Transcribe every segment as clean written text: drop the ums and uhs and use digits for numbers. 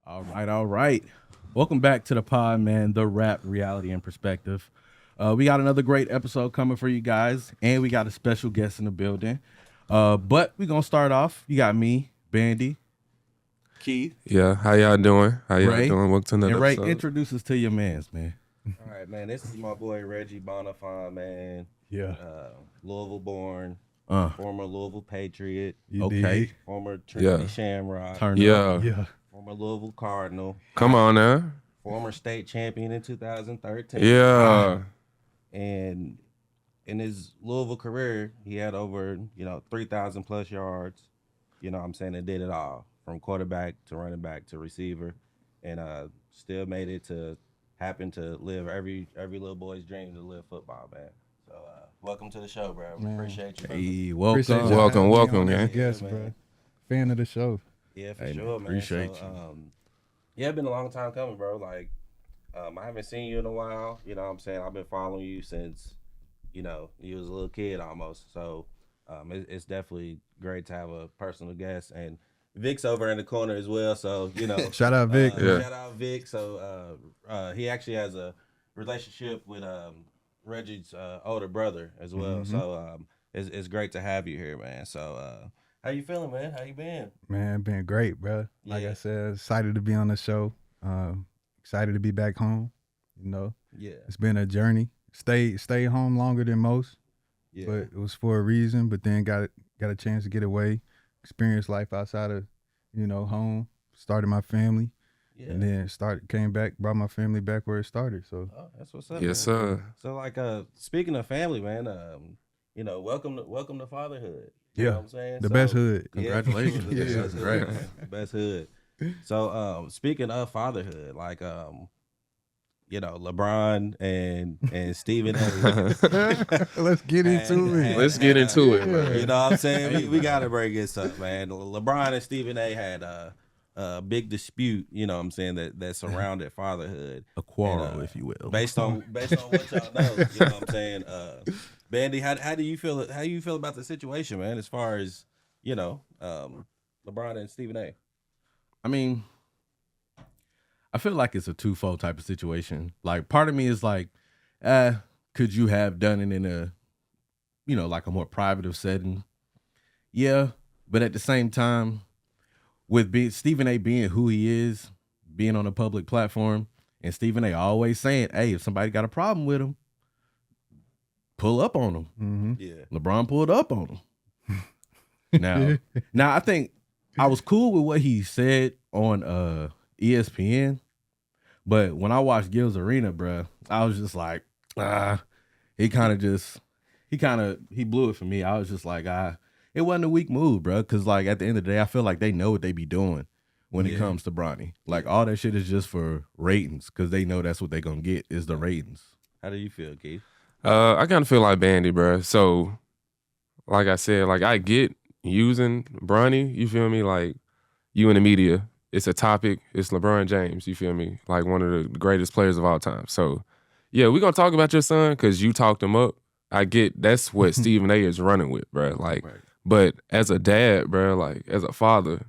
All right. Welcome back to the pod, man. The R.A.P Reality and Perspective. We got another great episode coming for you guys, and we got a special guest in the building. But we're going to start off. You got me, Bandy, Keith. Yeah, how y'all doing? Ray, Welcome to another and Ray, episode. introduce us to your mans, man. All right, man. This is my boy Reggie Bonnafon, man. Yeah. Louisville born, former Louisville Patriot, Okay. former Trinity Shamrock, Yeah. former Louisville Cardinal, Come on now. former state champion in 2013. Yeah. And in his Louisville career, he had over, 3,000 plus yards. You know what I'm saying? And did it all from quarterback to running back to receiver, and still made it to happen to live every little boy's dream to live football, man. So welcome to the show, bro. Man. Appreciate you. Brother. Hey, welcome. Welcome, man. Yes, Yeah, bro. man. Fan of the show. Yeah, for Hey, sure, man. appreciate you. Yeah, it's been a long time coming, bro. Like, I haven't seen you in a while. You know what I'm saying? I've been following you since, you was a little kid almost. So it's definitely great to have a personal guest. And Vic's over in the corner as well. So, Shout out Vic. Shout out Vic. So he actually has a relationship with Reggie's older brother as well. Mhm. So it's great to have you here, man. So how you feeling, man? How you been? Man, been great, bro. Like Yeah. I said, excited to be on the show. Excited to be back home. Yeah. It's been a journey. Stay home longer than most, Yeah. but it was for a reason. But then got a chance to get away, experience life outside of home. Started my family, Yeah. and then came back, brought my family back where it started. So Oh, that's what's up. Yes, man. sir. So like speaking of family, man, welcome to fatherhood. You know what I'm saying? the So, best hood. yeah, Congratulations. the Yeah. best hood, Great. man. The best hood. So speaking of fatherhood, like LeBron and Stephen A. Let's get into it. Let's get into it, man. You know what I'm saying? We got to bring this up, man. LeBron and Stephen A. had a big dispute, you know what I'm saying, that surrounded fatherhood. A quarrel, And, if you will. Based on what y'all know, you know what I'm saying? Bandy, how do you feel about the situation, man, as far as, LeBron and Stephen A.? I mean, I feel like it's a twofold type of situation. Like, part of me is like, could you have done it in a, like a more private setting? Yeah, but at the same time, with Stephen A. being who he is, being on a public platform, and Stephen A. always saying, hey, if somebody got a problem with him, pull up on him. Mm-hmm. Yeah. LeBron pulled up on him. Now I think I was cool with what he said on ESPN, but when I watched Gil's Arena, bruh, I was just like, he blew it for me. I was just like, it wasn't a weak move, bruh, because like at the end of the day, I feel like they know what they be doing when it comes to Bronny. Like all that shit is just for ratings, because they know that's what they gonna get is the ratings. How do you feel, Keith? I kind of feel like Bandy, bro. So, like I said, like I get using Bronny, you feel me? Like you in the media, it's a topic. It's LeBron James, you feel me? Like one of the greatest players of all time. So, yeah, we're going to talk about your son because you talked him up. I get that's what Stephen A. is running with, bro. Like, Right. but as a dad, bro, like as a father,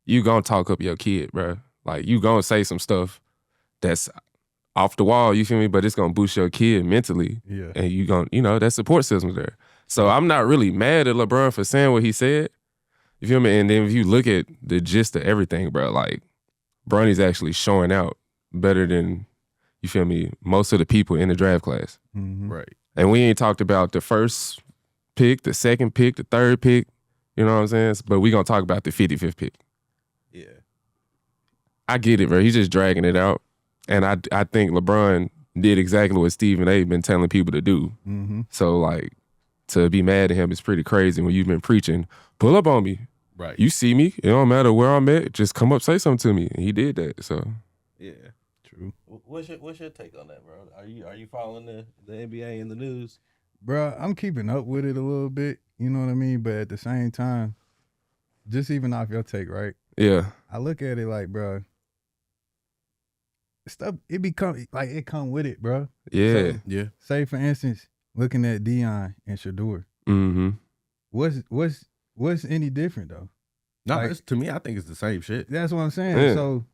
you going to talk up your kid, bro. Like you going to say some stuff that's off the wall, you feel me? But it's going to boost your kid mentally. Yeah. And you going to, that support system there. So I'm not really mad at LeBron for saying what he said. You feel me? And then if you look at the gist of everything, bro, like Bronny's actually showing out better than, you feel me, most of the people in the draft class. Mm-hmm. Right. And we ain't talked about the first pick, the second pick, the third pick, you know what I'm saying? But we going to talk about the 55th pick. Yeah. I get it, bro. He's just dragging it out. And I think LeBron did exactly what Stephen A. been telling people to do. Mm-hmm. So, like, to be mad at him is pretty crazy when you've been preaching, pull up on me. Right. You see me. It don't matter where I'm at. Just come up, say something to me. And he did that. So, Yeah. True. What's your take on that, bro? Are you following the NBA in the news? Bro, I'm keeping up with it a little bit, you know what I mean? But at the same time, just even off your take, right? yeah. I look at it like, bro, stuff, it come with it, bro. Yeah. So, Yeah. say, for instance, looking at Deion and Shador, Mm-hmm. what's any different though? No, Like- to me, I think it's the same shit. That's what I'm saying. Yeah. So,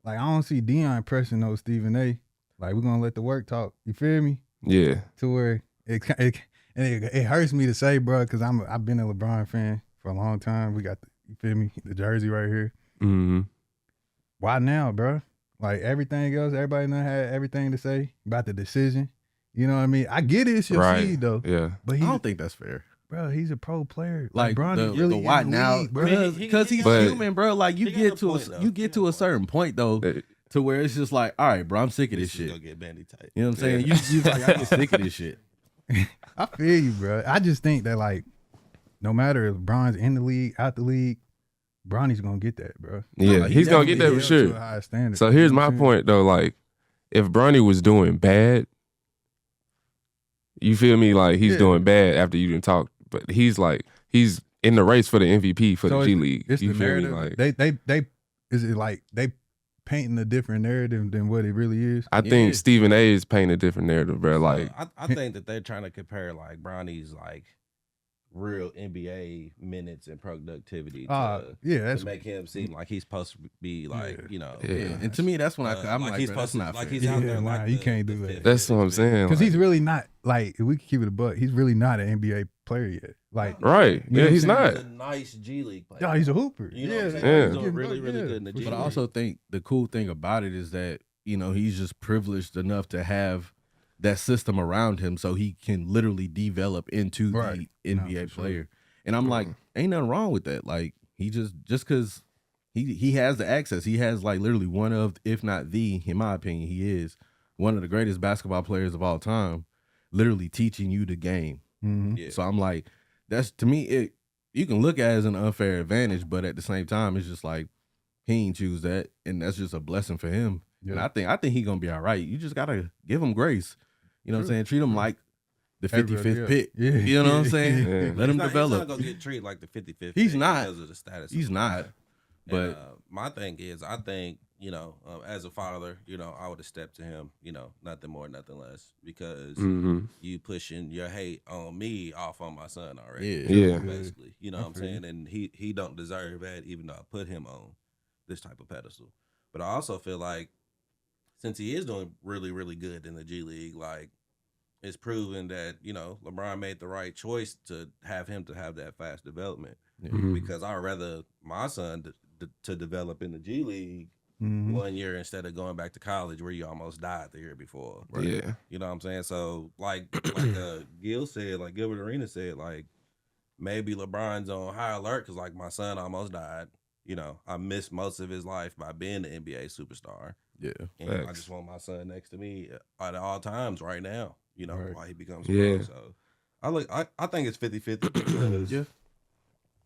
like, I don't see Deion pressing no Stephen A. Like, we're gonna let the work talk. You feel me? Yeah. To where it hurts me to say, bro, because I've been a LeBron fan for a long time. We got you feel me, the jersey right here. Mm-hmm. Why now, bro? Like everything else, everybody done had everything to say about the decision. You know what I mean? I get it, it's your Right. seed though. Yeah. But I don't think that's fair. bro, he's a pro player. Like Bron the, is really the why in the now, league, bro. because he's But- human, bro. Like you he got get a to point, though. you get to a certain point though, That- to where it's just like, all right, bro, I'm sick of this This is shit. gonna get bandy tight. You know what I'm saying? You like, I get sick of this shit. I feel you, bro. I just think that like, no matter if Bron's in the league, out the league, Bronny's gonna get that, bro. Yeah, Like, he's gonna get that Held for to a sure. higher standard. So here's You know my what I'm point though, like if Bronny was doing bad, you feel me? Like he's Yeah. doing bad after you didn't talk, but he's in the race for the MVP for So the G League. It's You the feel me? narrative. Like They is it like they painting a different narrative than what it really is? I think Yeah. Stephen A is painting a different narrative, bro. Like I think that they're trying to compare like Bronny's like real NBA minutes and productivity to, Yeah, to that's make him seem like he's supposed to be like, you know, Yeah. Yeah. And to me, that's when I'm like, he's bro, that's supposed to, not like fair. he's out Yeah, there nah, like you the- can't the do that. fifth, that's what I'm fifth, saying. because Like, he's really not like if we could keep it a buck. He's really not an NBA player yet. Like, right. You know Yeah, what he's I'm not. He's a nice G League player. yo, he's a hooper. You know yeah, what I'm saying? Yeah. He's doing really, really good in the G But League. I also think the cool thing about it is that, you know, he's just privileged enough to have that system around him so he can literally develop into Right. the NBA No, for sure. player. And I'm like, ain't nothing wrong with that. Like, he just because he has the access. He has like literally one of, if not the, in my opinion, he is one of the greatest basketball players of all time, literally teaching you the game. Mhm. Yeah. So I'm like, that's to me, you can look at it as an unfair advantage, but at the same time, it's just like he ain't choose that, and that's just a blessing for him. And Yeah. I think he gonna be all right. You just gotta give him grace. You know what I'm True. saying? Treat him like the Everybody 55th else. pick. Yeah. You know what I'm saying? Yeah. Let him He's not develop. gonna get treated like the 55th. He's pick not. because of the status. He's of not. the But my thing is, I think, you know, as a father, you know, I would have stepped to him, you know, nothing more, nothing less, because hmm you pushing your hate on me off on my son already. Yeah. Yeah. Basically, you know I what I'm feel you. saying? And he don't deserve that, even though I put him on this type of pedestal. But I also feel like since he is doing really, really good in the G League, like it's proven that, you know, LeBron made the right choice to have him to have that fast development. Mhm. Because I'd rather my son to develop in the G League Mhm. 1 year instead of going back to college where you almost died the year before. Yeah. You know what I'm saying? So like Gil said, like Gilbert Arena said, like maybe LeBron's on high alert because like my son almost died. You know, I missed most of his life by being an NBA superstar. Yeah. And I Facts. just want my son next to me at all times right now, you know, Right. while he becomes Yeah. pro. So I think it's 50-50 because Yeah.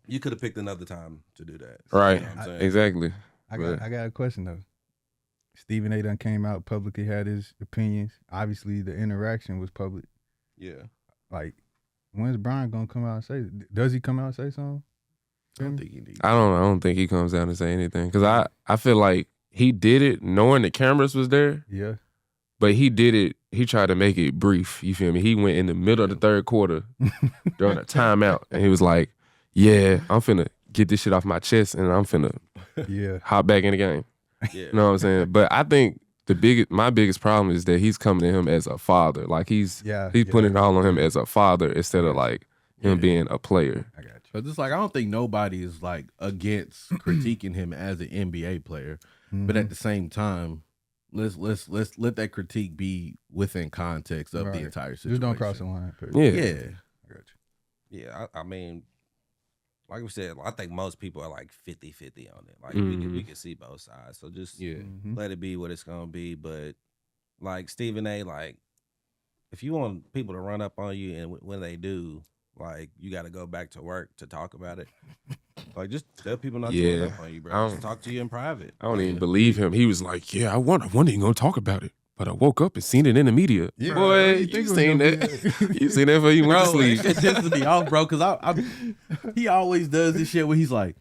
you could have picked another time to do that. Right. You know what I'm saying? Exactly. I got a question though. Stephen A. done came out publicly, had his opinions. Obviously, the interaction was public. Yeah. Like, when's Brian gonna come out and say? Does he come out and say something? I don't think he needs. I don't think he comes down and say anything because I feel like he did it knowing the cameras was there, Yeah. but he did it. He tried to make it brief. You feel me? He went in the middle of the third quarter during a timeout, and he was like, "Yeah, I'm finna get this shit off my chest, and I'm finna Yeah. hop back in the game." Yeah. You know what I'm saying? But I think my biggest problem is that he's coming to him as a father. Like he's Yeah. putting it all on him as a father instead of like him Yeah. being a player. I got you. But it's like I don't think nobody is like against critiquing him as an NBA player. But Mhm. at the same time, let's let that critique be within context of Right. the entire situation. Just don't cross the line. Yeah. Yeah. I got you. Yeah, I mean, like we said, I think most people are like 50-50 on it. Like Mhm. we can see both sides. So just Yeah. Mhm. let it be what it's gonna be. But like Stephen A, like if you want people to run up on you and when they do, like you got to go back to work to talk about it. Like just tell people not to Yeah. run up on you, I bro. don't- Just talk to you in private. I don't even believe him. He was like, "Yeah, I wonder he gonna talk about it." But I woke up and seen it in the media. Yeah, Boy, you you think it was seen gonna that? be You seen that before you went to Bro, sleep. it pisses me off, bro, because he always does this shit where he's like,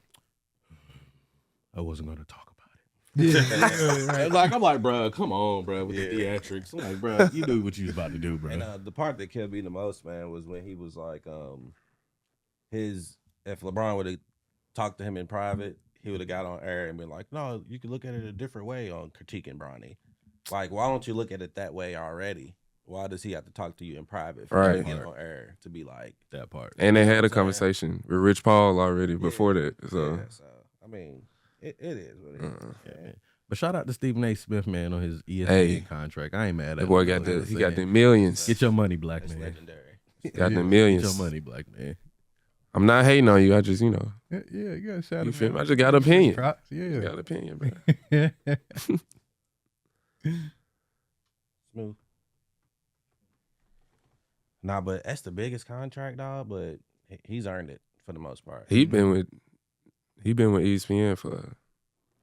I wasn't gonna talk about it. Like I'm like, bro, come on, bro, with the theatrics. I'm like, bro, you knew what you was about to do, bro. And the part that killed me the most, man, was when he was like, if LeBron would have talked to him in private, he would have got on air and been like, no, you can look at it a different way on critiquing Bronny. Like, why don't you look at it that way already? Why does he have to talk to you in private for you to get on air to be like that part? And they had a conversation with Rich Paul already before that. So, I mean, it is what it is. Yeah. But shout out to Stephen A. Smith, man, on his ESPN contract. I ain't mad at that boy him. he got the millions. Get your money, black man. Legendary. Got the millions. Get your money, black man. I'm not hating on you. I just, Yeah, you gotta shout you him feel out. me? I just got an opinion. Props. Yeah. Got an opinion, bro. Smooth. Nah, but that's the biggest contract, dog. But he's earned it for the most part. He been with ESPN for a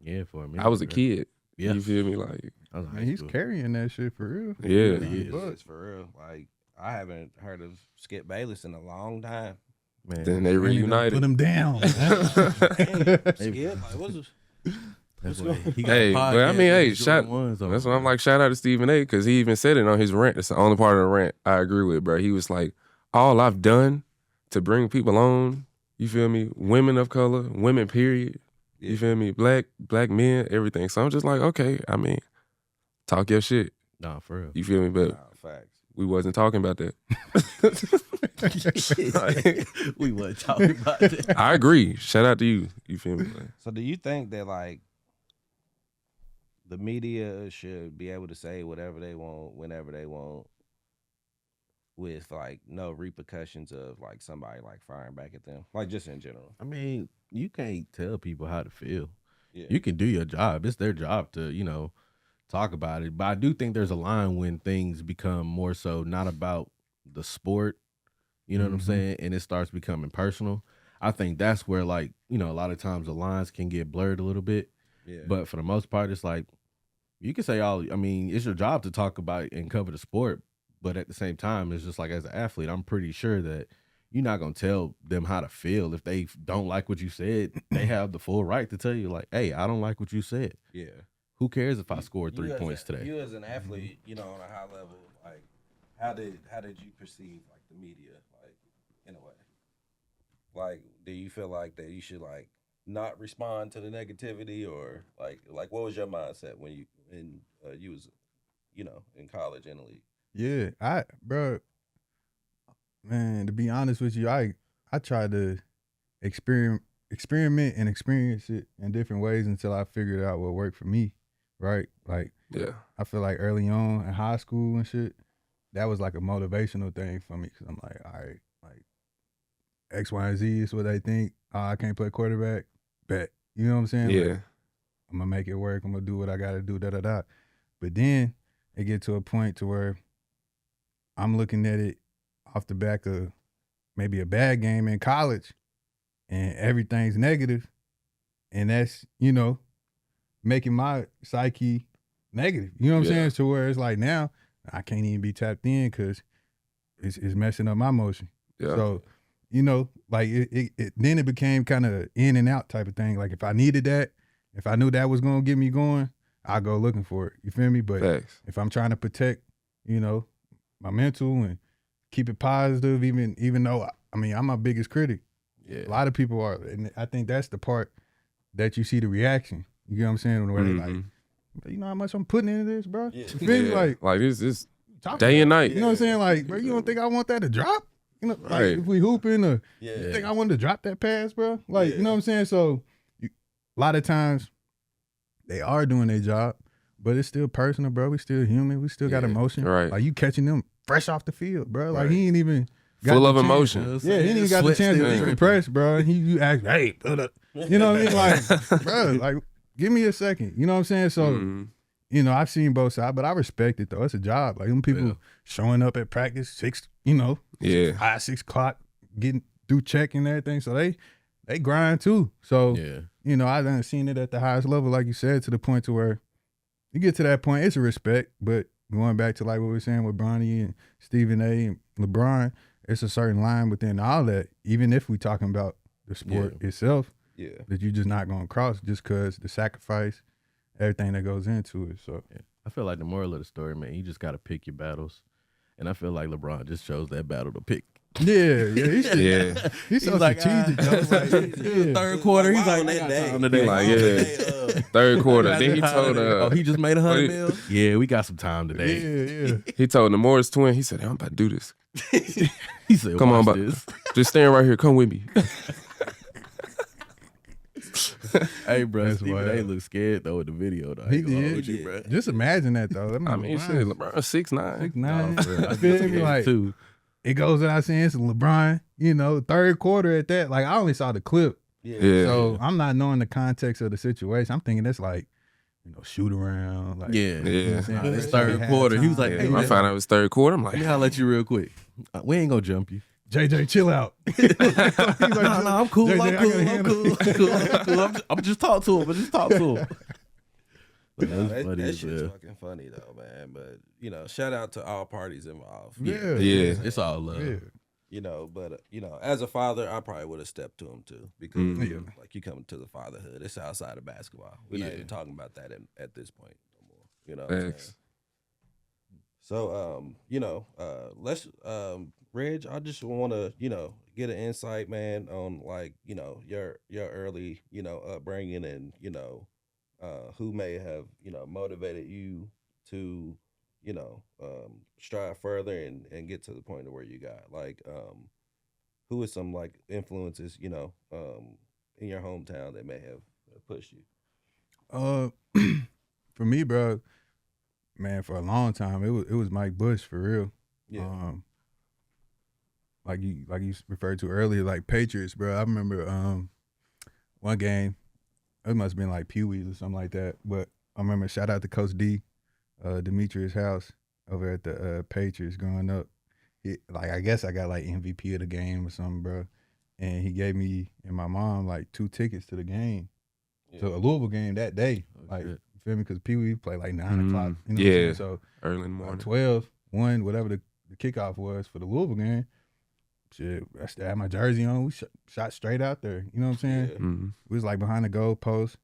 minute. I was a kid. Yeah. You feel me? Like, Man, he's carrying that shit for real. yeah. It's for real. Like, I haven't heard of Skip Bayless in a long time. Man. Then they reunited. Put him down. Skip, like, what's this? Hey, but I mean, hey, that's why I'm like, shout out to Stephen A. because he even said it on his rant. That's the only part of the rant I agree with, bro. He was like, all I've done to bring people on, you feel me? Women of color, women, period. You feel me? Black men, everything. So I'm just like, okay, I mean, talk your shit. Nah, for real. You feel me? But Facts. we wasn't talking about that. We wasn't talking about that. I agree. Shout out to you. You feel me? Man? So do you think that, like, the media should be able to say whatever they want, whenever they want, with, like, no repercussions of, like, somebody, like, firing back at them? Like, just in general. I mean, you can't tell people how to feel. Yeah. You can do your job. It's their job to, talk about it. But I do think there's a line when things become more so not about the sport, you know what I'm saying? And it starts becoming personal. I think that's where, like, a lot of times the lines can get blurred a little bit. Yeah. But for the most part, it's like, you can say it's your job to talk about and cover the sport. But at the same time, it's just like, as an athlete, I'm pretty sure that you're not going to tell them how to feel. If they don't like what you said, they have the full right to tell you, like, hey, I don't like what you said. Yeah. Who cares if I scored 3 points today? You as an athlete, on a high level, like, how did you perceive, like, the media, like, in a way? Like, do you feel like that you should, like, not respond to the negativity, or like what was your mindset when you was, in college in the league? Yeah, man, to be honest with you, I tried to experiment and experience it in different ways until I figured out what worked for me, right? Like, Yeah. I feel like early on in high school and shit, that was like a motivational thing for me, because I'm like, all right, like, X, Y, and Z is what they think. I can't play quarterback, bet. You know what I'm saying? Yeah. Like, I'm going to make it work. I'm going to do what I got to do, da-da-da. But then it get to a point to where I'm looking at it off the back of maybe a bad game in college, and everything's negative, and that's, making my psyche negative. You know what I'm saying? To where it's like, now I can't even be tapped in because it's messing up my motion. Yeah. So, like it then it became kind of in and out type of thing. Like, if I needed that, if I knew that was going to get me going, I'll go looking for it. You feel me? But Thanks. if I'm trying to protect, my mental and keep it positive, even though, I'm my biggest critic. Yeah. A lot of people are. And I think that's the part that you see the reaction. You know what I'm saying? Where they're like, you know how much I'm putting into this, bro? Yeah. You feel me? Like this talk day and night. You know what I'm saying? Like, bro, you don't think I want that to drop? Like, Right. if we hooping, or Yeah. you think I wanted to drop that pass, bro? Like, you know what I'm saying? So, a lot of times, they are doing their job, but it's still personal, bro. We still human. We still got emotion. Right. Like, you catching them fresh off the field, bro. Like, he ain't even got Full the of chance. emotion. Yeah, he ain't even got the chance to decompress, bro. You ask, hey, you know what I mean? Like, bro, like, give me a second. You know what I'm saying? So, I've seen both sides, but I respect it, though. It's a job. Like, them people showing up at practice 5, 6 o'clock, getting through check and everything. So they grind too. So, I done seen it at the highest level, like you said, to the point to where you get to that point, it's a respect. But going back to like what we were saying with Bronny and Stephen A. and LeBron, it's a certain line within all that, even if we talking about the sport itself, that you're just not going to cross just because the sacrifice everything that goes into it. So Yeah. I feel like the moral of the story, man, you just got to pick your battles. And I feel like LeBron just chose that battle to pick. he's so like, strategic. Though. Like, Third quarter, he's like, that day. He like, third quarter. Then he told he just made $100 million. Yeah, we got some time today. Yeah. he told the Morris twin, he said, hey, I'm about to do this. He said, Come on, watch but this. just stand right here. Come with me. Hey, bro, That's Stephen wild. A look scared though with the video. Though. I He ain't gonna hold did. you, bro. Just imagine that though. I mean, shit, LeBron 6'9". 6'9". No, for real. I feel me like too. it goes without saying. It's LeBron. Third quarter at that. Like I only saw the clip, Yeah. so I'm not knowing the context of the situation. I'm thinking it's like, shoot around. Like, Yeah. you know what I'm saying? Nah, it's It's third like quarter. He was like, halftime. hey, I man, found out it was third quarter. I'm let like, me holler at you real quick. We ain't gonna jump you. JJ, chill out. He's like, No, I'm cool. JJ, I'm I cool. gotta I'm handle cool. I'm cool. I'm just talk to him. But that's funny That as shit's hell. fucking funny though, man. But shout out to all parties involved. Yeah. Yeah. It's all love. Yeah. But as a father, I probably would have stepped to him too because Mhm. like you come to the fatherhood, it's outside of basketball. We're not Yeah. even talking about that at this point no more. You know what I'm Thanks. saying? So let's Reg, I just want to get an insight, man, on like your early upbringing and who may have motivated you to strive further and get to the point of where you got. Like who is some like influences in your hometown that may have pushed you? For me, bro, man, for a long time it was Mike Bush for real. Yeah. Like you referred to earlier, like Patriots, bro. I remember one game, it must have been like Pee Wee's or something like that. But I remember, shout out to Coach D, Demetrius House over at the Patriots growing up. I guess I got like MVP of the game or something, bro. And he gave me and my mom like 2 tickets to the game, to a Louisville game that day. Like, shit. you feel me? Because Pee Wee played like 9 o'clock. You know what I'm Yeah. saying? So early in the morning. 12, 1, whatever the kickoff was for the Louisville game. Shit, I still had my jersey on. We shot straight out there. You know what I'm saying? Yeah. Mhm. We was like behind the goal post.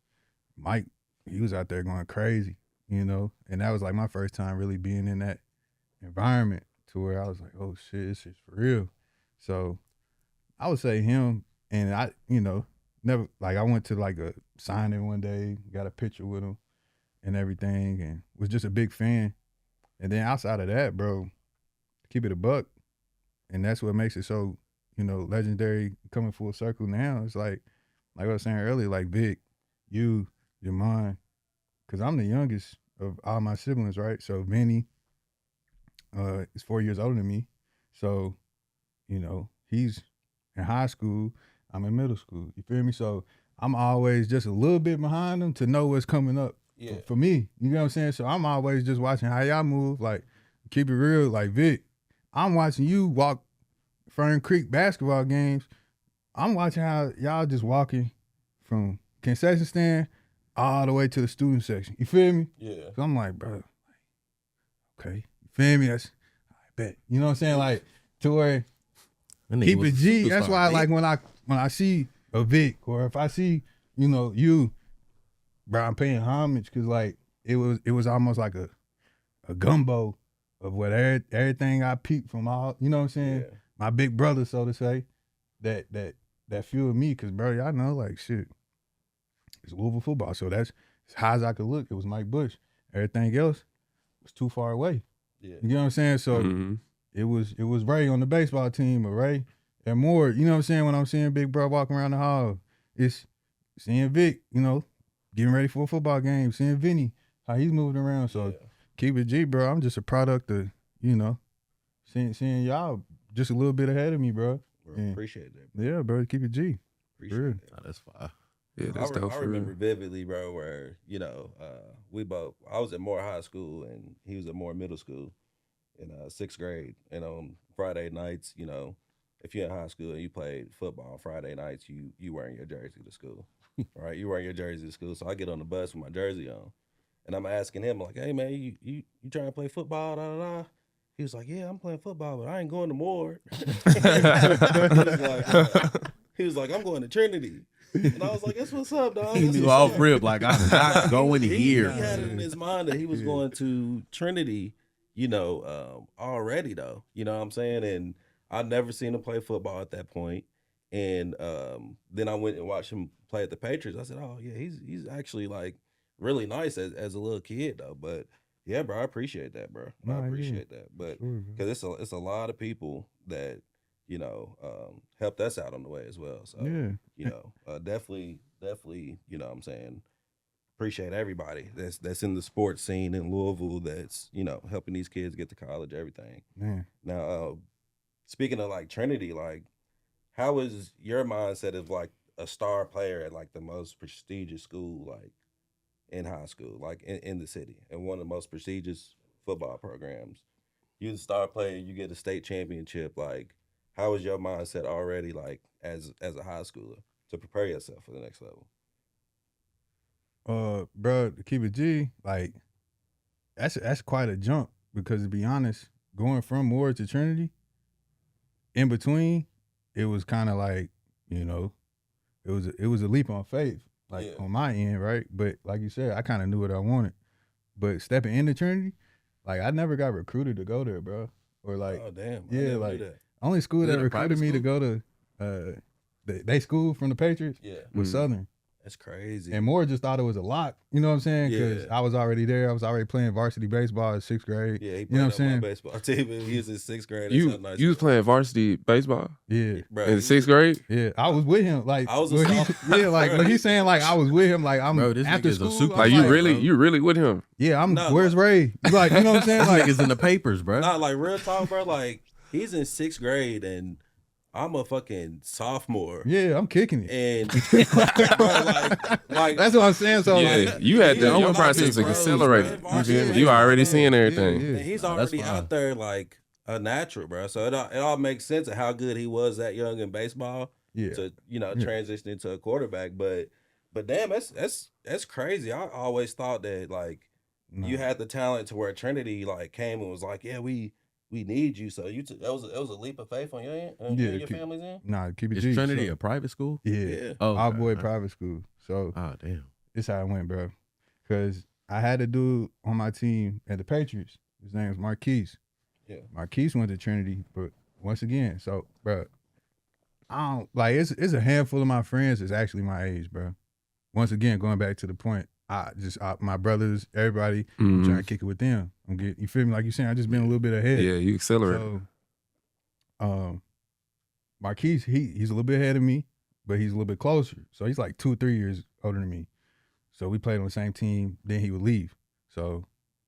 Mike, he was out there going crazy, and that was like my first time really being in that environment to where I was like, oh shit, this is for real. So I would say him, and I, never, like I went to like a signing one day, got a picture with him and everything, and was just a big fan. And then outside of that, bro, keep it a buck. And that's what makes it so, legendary, coming full circle now. It's like I was saying earlier, like Vic, your mom, because I'm the youngest of all my siblings, right? So Vinny is 4 years older than me. So, he's in high school, I'm in middle school. You feel me? So I'm always just a little bit behind them to know what's coming up for me. You know what I'm saying? So I'm always just watching how y'all move. Like, keep it real. Like, Vic, I'm watching you walk Fern Creek basketball games. I'm watching how y'all just walking from concession stand all the way to the student section. You feel me? Yeah. So I'm like, bro, okay. You feel me? I bet. You know what I'm saying? Like, to where That nigga keep was it a G. That's superstar, why, Vic. like, when I see a Vic, or if I see, you, bro, I'm paying homage, because like it was almost like a gumbo of what everything I peeped from all, you know what I'm saying? Yeah. My big brother, so to say, that fueled me, because bro, y'all know, like, shit, it's Louisville football, so that's as high as I could look. It was Mike Bush. Everything else was too far away. Yeah. You know what I'm saying? So Mhm. it was Ray on the baseball team, or Ray and more. You know what I'm saying? When I'm seeing Big Bro walking around the hall, it's seeing Vic, getting ready for a football game, seeing Vinny, how he's moving around. So Yeah. keep it G, bro. I'm just a product of, seeing y'all just a little bit ahead of me, bro. Bro, Yeah. appreciate that. Yeah, bro. Keep it G. Appreciate real. that. Nah, that's fire. Yeah, that's dope I for real. remember vividly, bro, where I was at Moore High School and he was at Moore Middle School in 6th grade. And on Friday nights, if you're in high school and you played football on Friday nights, you wearing your jersey to school, right? You wearing your jersey to school. So I get on the bus with my jersey on, and I'm asking him like, "Hey man, you trying to play football?" Da, da, da. He was like, "Yeah, I'm playing football, but I ain't going to Moore." He was like, "I'm going to Trinity." And I was like, that's what's up, dog. He That's knew what's off up. rip, like, I'm not going here. He had it in his mind that he was going to Trinity, already though. You know what I'm saying? And I'd never seen him play football at that point. And then I went and watched him play at the Patriots. I said, oh yeah, he's actually like really nice as a little kid though. But yeah, bro, I appreciate that, bro. I appreciate that. But because it's a lot of people that helped us out on the way as well. So definitely, what I'm saying, appreciate everybody that's in the sports scene in Louisville that's helping these kids get to college, everything. Man. Now, speaking of like Trinity, like how is your mindset of like a star player at like the most prestigious school, like in high school, like in the city, and one of the most prestigious football programs? You're the star player, you get a state championship. Like, how is your mindset already, like as a high schooler, to prepare yourself for the next level? Bro, to keep it G, like that's quite a jump, because to be honest, going from Moore to Trinity, in between, it was kind of like, it was a leap on faith, like on my end, right? But like you said, I kind of knew what I wanted. But stepping into Trinity, like I never got recruited to go there, bro. Or like, oh damn, yeah, like only school that recruited me to go to they school from the Patriots was Southern. That's crazy. And Moore just thought it was a lock. You know what I'm saying? Because I was already there. I was already playing varsity baseball in 6th grade. Yeah, he played you know what I'm saying? Baseball team. He was in 6th grade. You was playing varsity baseball? Yeah. Bro, in 6th grade? Yeah, I was with him. Like I was when he's saying like I was with him, like I'm Bro, this after nigga's a school. super Like player, you really with him? Yeah, where's Ray? Like, you know what I'm saying? Like Niggas in the papers, bro. Not like real talk, bro. Like he's in 6th grade and I'm a fucking sophomore. Yeah, I'm kicking it. And bro, like that's what I'm saying. So yeah, you had your process accelerated. You already seeing everything. And he's already out there like a natural, bro. So it all makes sense of how good he was that young in baseball. To transition into a quarterback. But damn, that's crazy. I always thought that like you had the talent to where Trinity like came and was like, yeah, we need you. So that was a leap of faith on your end, your family's end. Nah, keep it Is G. Trinity a private school? Yeah. Oh, our boy private school. So damn. This how it went, bro. Because I had a dude on my team at the Patriots. His name was Marquise. Yeah. Marquise went to Trinity, but once again, so bro, I don't like it's a handful of my friends that's actually my age, bro. Once again, going back to the point, my brothers, everybody, I'm trying to kick it with them. You feel me? Like you saying, I just been a little bit ahead. Yeah, you accelerate. So, Marquise, he's a little bit ahead of me, but he's a little bit closer. So he's like 2 or 3 years older than me. So we played on the same team. Then he would leave. So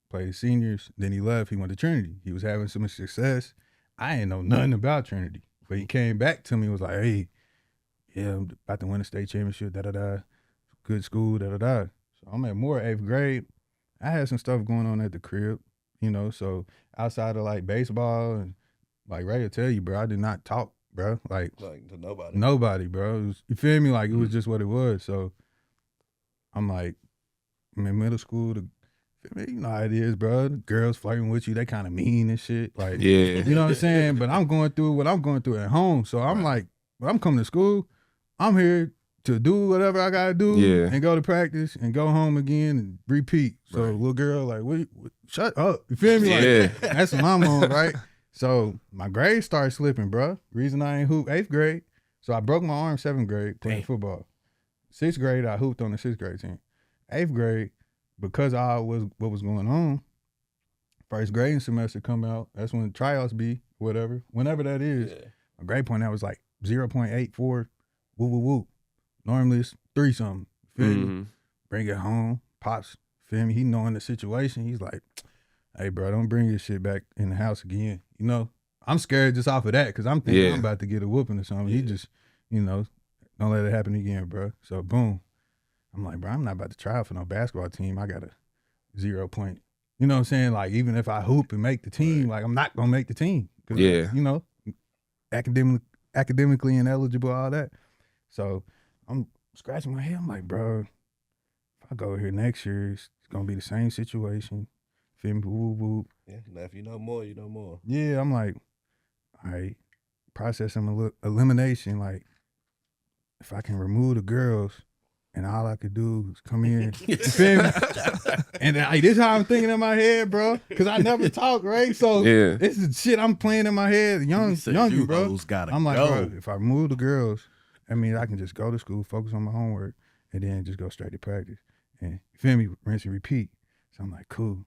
played seniors. Then he left. He went to Trinity. He was having so much success. I ain't know nothing about Trinity, but he came back to me and was like, "Hey, yeah, I'm about to win a state championship. Da da da, good school. Da da da." So I'm at Moore 8th grade. I had some stuff going on at the crib, So outside of like baseball and like Ray will tell you, bro, I did not talk, bro. Like to nobody. Nobody, bro. You feel me? Like it was just what it was. So I'm like, I'm in middle school. You know how it is, bro. The girls flirting with you, they kind of mean and shit. Like, yeah, you know what I'm saying? But I'm going through what I'm going through at home. So I'm like, when I'm coming to school, I'm here to do whatever I gotta do and go to practice and go home again and repeat. So little girl, like, what, shut up. You feel me? Like, that's what I'm on, right? So my grades started slipping, bro. Reason I ain't hoop 8th grade. So I broke my arm 7th grade playing football. 6th grade, I hooped on the 6th grade team. 8th grade, because what was going on, first grading semester come out. That's when tryouts be, whatever. Whenever that is. My grade point out was like 0.84. Woo woo woo. Normally it's 3 something. Feel me? Bring it home. Pops, feel me? He knowing the situation. He's like, "Hey, bro, don't bring your shit back in the house again." I'm scared just off of that because I'm thinking I'm about to get a whooping or something. He just, don't let it happen again, bro. So boom. I'm like, bro, I'm not about to try out for no basketball team. I got a 0 point. You know what I'm saying? Like, even if I hoop and make the team, like, I'm not going to make the team. Academically ineligible, all that. So I'm scratching my head. I'm like, bro, if I go here next year, it's going to be the same situation. Feel me? Woo, woo. Yeah, now if you know more, you know more. Yeah, I'm like, all right, process elimination. Like, if I can remove the girls and all I could do is come in, you feel me? And this is how I'm thinking in my head, bro. Because I never talk, right? So this is shit I'm playing in my head, young, bro. I'm like, bro, if I remove the girls, I mean, I can just go to school, focus on my homework, and then just go straight to practice. And you feel me? Rinse and repeat. So I'm like, cool.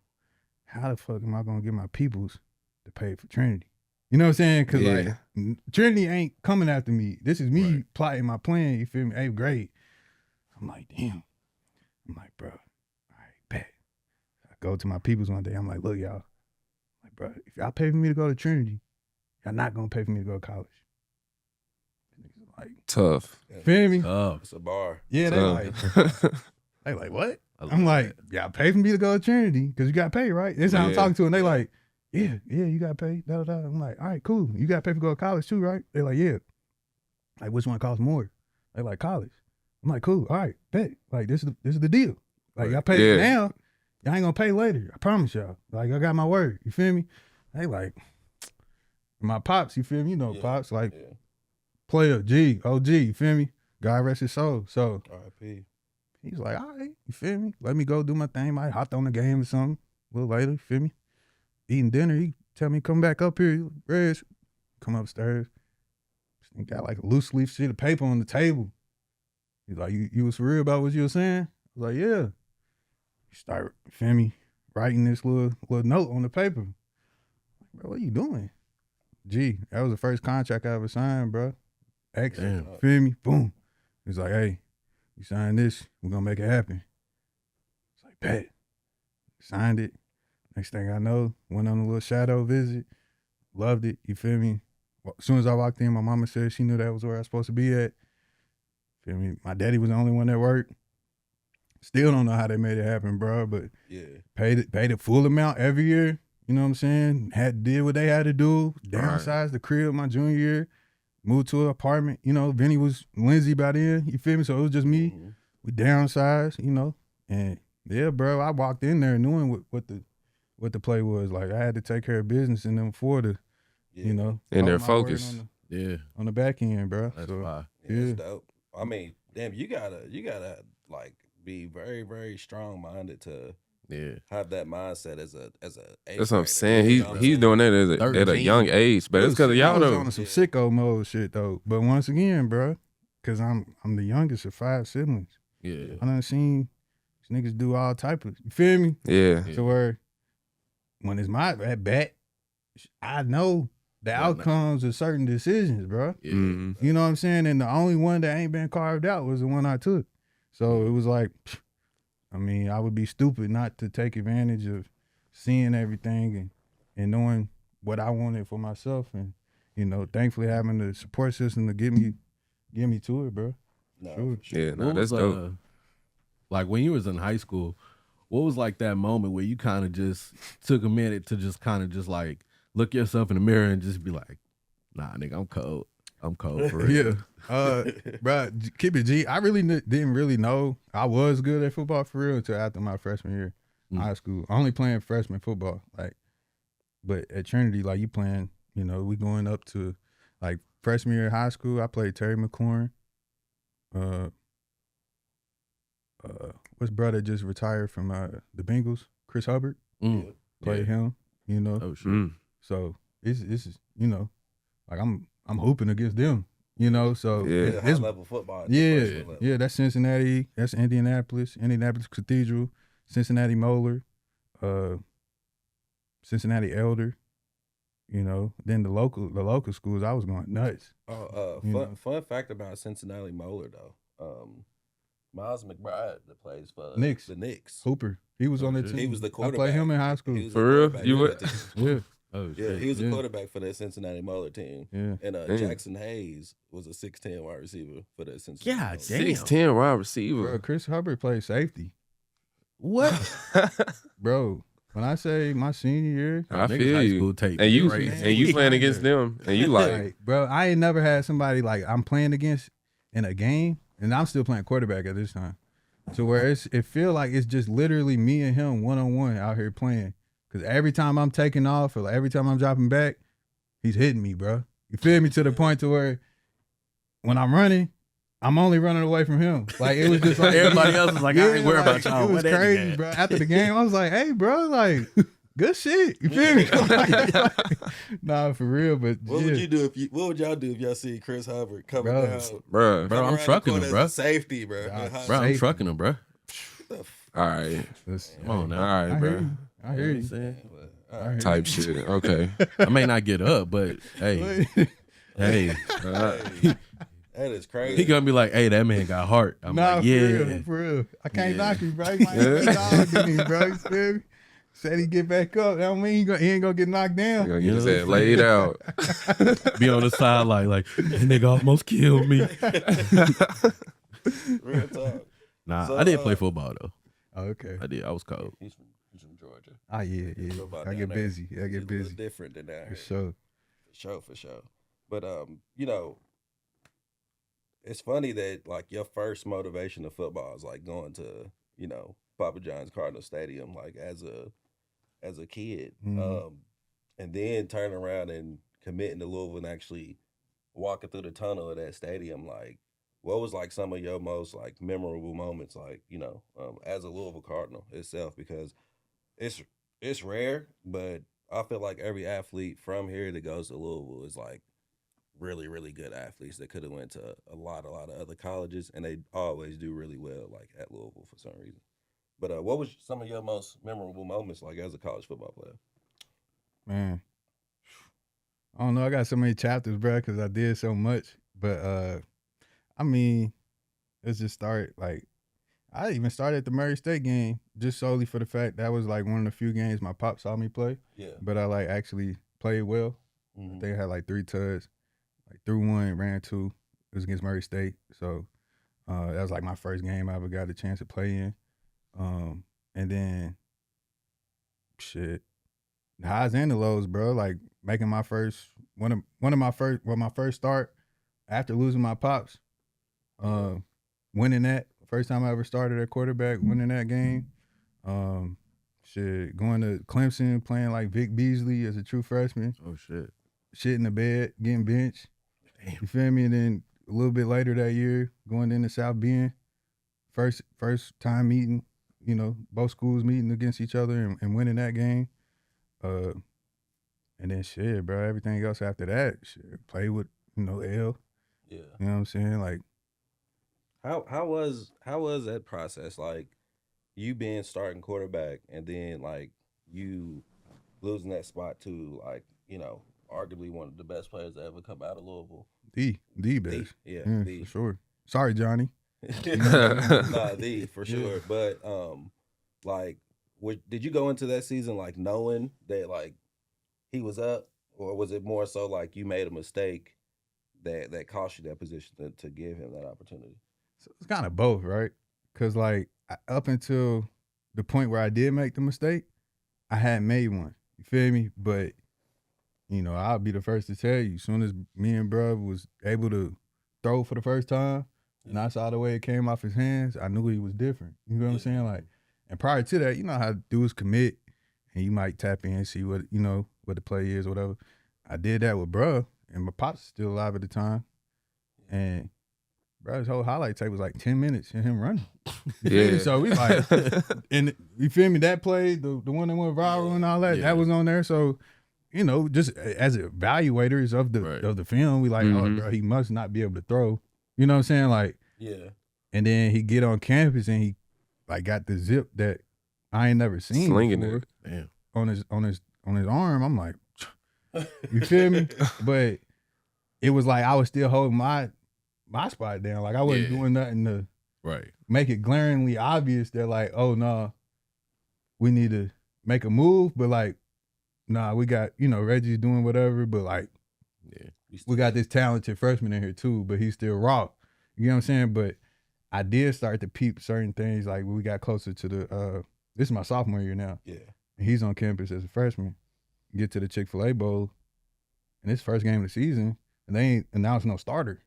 How the fuck am I gonna get my peoples to pay for Trinity? You know what I'm saying? Because like Trinity ain't coming after me. This is me plotting my plan. You feel me? 8th grade. I'm like, damn. I'm like, bro. All right, bet. I go to my peoples one day. I'm like, look, y'all. I'm like, bro, if y'all pay for me to go to Trinity, y'all not gonna pay for me to go to college. Like tough. Feel me? It's a bar. Yeah, they like what? I'm like, y'all pay for me to go to Trinity because you got paid, right? That's how I'm talking to them. They like, yeah, you got paid. Da, da, da. I'm like, all right, cool. You got paid to go to college too, right? They're like, yeah. Like, which one costs more? They like college. I'm like, cool. All right, bet. Like, this is the deal. Like, y'all pay now. Y'all ain't gonna pay later. I promise y'all. Like, I got my word. You feel me? They like, my pops. You feel me? You know, pops like player G, OG. You feel me? God rest his soul. So R.A.P. He's like, all right, you feel me? Let me go do my thing. Might hop on the game or something a little later. You feel me? Eating dinner. He tell me come back up here. Reg, come upstairs. He got like a loose leaf sheet of paper on the table. He's like, you was for real about what you were saying? I was like, yeah. He start, you feel me, writing this little note on the paper. Bro, what are you doing? Gee, that was the first contract I ever signed, bro. Excellent. Feel me? Boom. He's like, hey, you sign this, we're gonna make it happen. It's like, bet. Signed it. Next thing I know, went on a little shadow visit. Loved it. You feel me? As soon as I walked in, my mama said she knew that was where I was supposed to be at. Feel me? My daddy was the only one that worked. Still don't know how they made it happen, bro, but paid the full amount every year. You know what I'm saying? Did what they had to do. Downsized the crib my junior year. Moved to an apartment. You know, Vinny was Lindsay by then. You feel me? So it was just me. Mm-hmm. We downsized, you know. And yeah, bro, I walked in there knowing what the play was. Like, I had to take care of business in them for the, you know. And their focus. On the back end, bro. That's so, that's dope. I mean, damn, you gotta like be very, very strong minded to have that mindset as a that's what I'm saying. He's doing that at a young age, but it's because of y'all though. On some sicko mode shit though. But once again, bro, because I'm the youngest of 5 siblings. Yeah, I done seen these niggas do all type of, you feel me? Yeah. So where when it's my bet, I know the outcomes of certain decisions, bro. Yeah. Mm-hmm. You know what I'm saying? And the only one that ain't been carved out was the one I took. So it was like, I mean, I would be stupid not to take advantage of seeing everything and knowing what I wanted for myself, and you know, thankfully having the support system to get me to it, bro. No, sure. Yeah, no, that's dope. Like when you was in high school, what was like that moment where you kind of just took a minute to just kind of just like look yourself in the mirror and just be like, nah, nigga, I'm cold. I'm cold for real. Bro, keep it G. I really didn't really know I was good at football for real until after my freshman year high school. Only playing freshman football, like, but at Trinity, like, you playing, you know, we going up to like freshman year of high school. I played Terry McLaurin. What's brother just retired from the Bengals? Chris Hubbard. Played him. You know. Oh shit. So this is, you know, like I'm hooping against them. You know, so high level football. Yeah, that's Cincinnati, that's Indianapolis Cathedral, Cincinnati Moeller, Cincinnati Elder. You know, then the local schools, I was going nuts. Fun fact about Cincinnati Moeller though, Miles McBride that plays for Knicks. The Knicks. Hooper, he was on that team. He was the quarterback. I played him in high school. For real? You would? Yeah. Oh, yeah, he was a quarterback for that Cincinnati Moeller team. Yeah. And Jackson Hayes was a 6'10" wide receiver for that Cincinnati. God Moeller. damn. 6'10" wide receiver. Bro, Chris Hubbard played safety. What? Bro, when I say my senior year, I feel you. And you playing against them, and you like, bro, I ain't never had somebody like I'm playing against in a game, and I'm still playing quarterback at this time. So where it feel like it's just literally me and him one-on-one out here playing. Because every time I'm taking off or like every time I'm dropping back, he's hitting me, bro. You feel me? To the point to where when I'm running, I'm only running away from him. Like it was just like Everybody else was like, I ain't worried about y'all. It was What that crazy, nigga at? bro. After the game, I was like, hey, bro, like good shit. You feel me? Nah, for real. But What would you do if you? What would y'all do if y'all see Chris Hubbard coming Bro. down? Bro, Bro, I'm around the trucking corner him, as bro. a safety, bro. Nah, Bro, I'm Safety. trucking him, bro. all right. Come on All now. right, I bro. hear you. I hear you. All I hear Type shit. Okay. I may not get up, but hey, hey, That is crazy. he gonna be like, hey, that man got heart. I'm Nah, like, for yeah. real, for real. I can't knock you, bro. You might be dogging me, bro. You feel me? Said he get back up. That don't mean he ain't gonna get knocked down. Gonna You get his know head what I'm laid out. Be on the side like that nigga almost killed me. Real talk. Nah, So, I did play football though. Oh, okay. I did. I was cold. He's from Georgia. Ah, yeah. Football I down get there. busy. I It's a get little busy. different than down For here. sure. For sure. But you know, it's funny that like your first motivation of football is like going to, you know, Papa John's Cardinal Stadium like as a kid. Mhm. And then turning around and committing to Louisville and actually walking through the tunnel of that stadium, like what was like some of your most like memorable moments, like, you know, as a Louisville Cardinal itself? Because it's rare, but I feel like every athlete from here that goes to Louisville is like really, really good athletes that could have went to a lot of other colleges, and they always do really well like at Louisville for some reason. But what was some of your most memorable moments like as a college football player? Man. I don't know. I got so many chapters, bro, because I did so much. But I mean, let's just start like I even started at the Murray State game just solely for the fact that was like one of the few games my pop saw me play. Yeah. But I like actually played well. Mhm. I think I had like 3 tuds, like threw one, ran 2. It was against Murray State, so that was like my first game I ever got a chance to play in. And then shit, the highs and the lows, bro. Like making my first my first start after losing my pops. Winning that first time I ever started at quarterback, winning that game. Shit, going to Clemson, playing like Vic Beasley as a true freshman. Oh shit. Shit in the bed, getting benched. Damn. You feel me? And then a little bit later that year, going into South Bend, first time meeting, you know, both schools meeting against each other and winning that game. And then shit, bro, everything else after that, shit, play with, you know, L. Yeah. You know what I'm saying? Like, How was that process? Like you being starting quarterback and then like you losing that spot to like, you know, arguably one of the best players to ever come out of Louisville. the best. Yeah, For sure. Sorry, Johnny. Nah, for sure. But like did you go into that season like knowing that like he was up, or was it more so like you made a mistake that cost you that position to give him that opportunity? So it's kind of both, right? Because like up until the point where I did make the mistake, I hadn't made one. You feel me? But you know, I'll be the first to tell you. As soon as me and bruh was able to throw for the first time, and I saw the way it came off his hands, I knew he was different. You know what I'm saying? Like, and prior to that, you know how dudes commit, and you might tap in and see what you know what the play is, whatever. I did that with bruh, and my pops still alive at the time, and bro, his whole highlight tape was like 10 minutes and him running. You feel me? Yeah. So we like, and you feel me? That play, the one that went viral and all that, Yeah. that was on there. So, you know, just as evaluators of the film, we like, oh, bro, he must not be able to throw. You know what I'm saying? Like, Yeah. and then he get on campus and he like got the zip that I ain't never seen Slinging before it. Damn. on his arm. I'm like, you feel me? But it was like I was still holding my spot down. Like I wasn't doing nothing to Right. make it glaringly obvious that like, oh no, we need to make a move. But like, nah, we got, you know, Reggie's doing whatever, but like Yeah. we got this talented freshman in here too, but he's still raw. You know what I'm saying? But I did start to peep certain things like when we got closer to the this is my sophomore year now. Yeah. And he's on campus as a freshman. Get to the Chick-fil-A Bowl, and it's first game of the season, and they ain't announced no starter.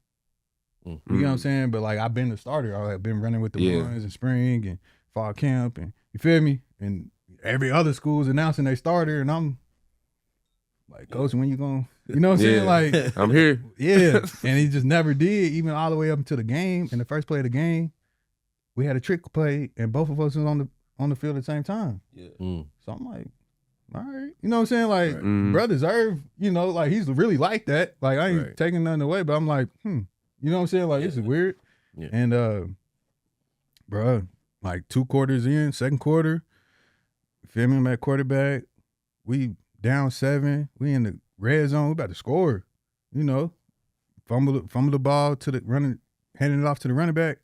You know what I'm saying? But like I've been the starter. I've been running with the runs in spring and fall camp, and you feel me? And every other school's announcing their starter, and I'm Like, Coach, when you going? You know what I'm saying? Like, I'm here. Yeah, and he just never did, even all the way up into the game. In the first play of the game, we had a trick play, and both of us was on the field at the same time. Yeah. So I'm like, all right. You know what I'm saying? Like, Right. bro deserve, like, he's really like that. Like, I ain't taking nothing away, but I'm like, You know what I'm saying? Like, this is weird. Yeah. And, bro, like 2 quarters in, second quarter, feel me, I'm at quarterback. We down 7. We in the red zone. We about to score. Fumble the ball to the running, handing it off to the running back.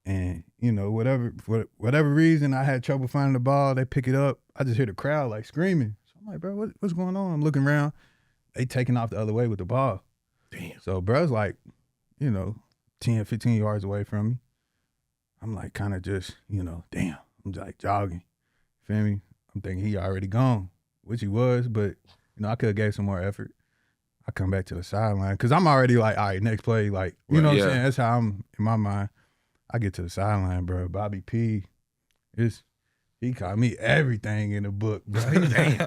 And, for whatever reason, I had trouble finding the ball. They pick it up. I just hear the crowd like screaming. So I'm like, bro, what's going on? I'm looking around. They taking off the other way with the ball. Damn. So bro's like, 10, 15 yards away from me. I'm like kind of just, damn. I'm just like jogging. Feel me? I'm thinking he already gone, which he was, but, I could have gave some more effort. I come back to the sideline because I'm already like, all right, next play. Like, you know what I'm saying? That's how I'm in my mind. I get to the sideline, bro. Bobby P, he called me everything in the book, bro.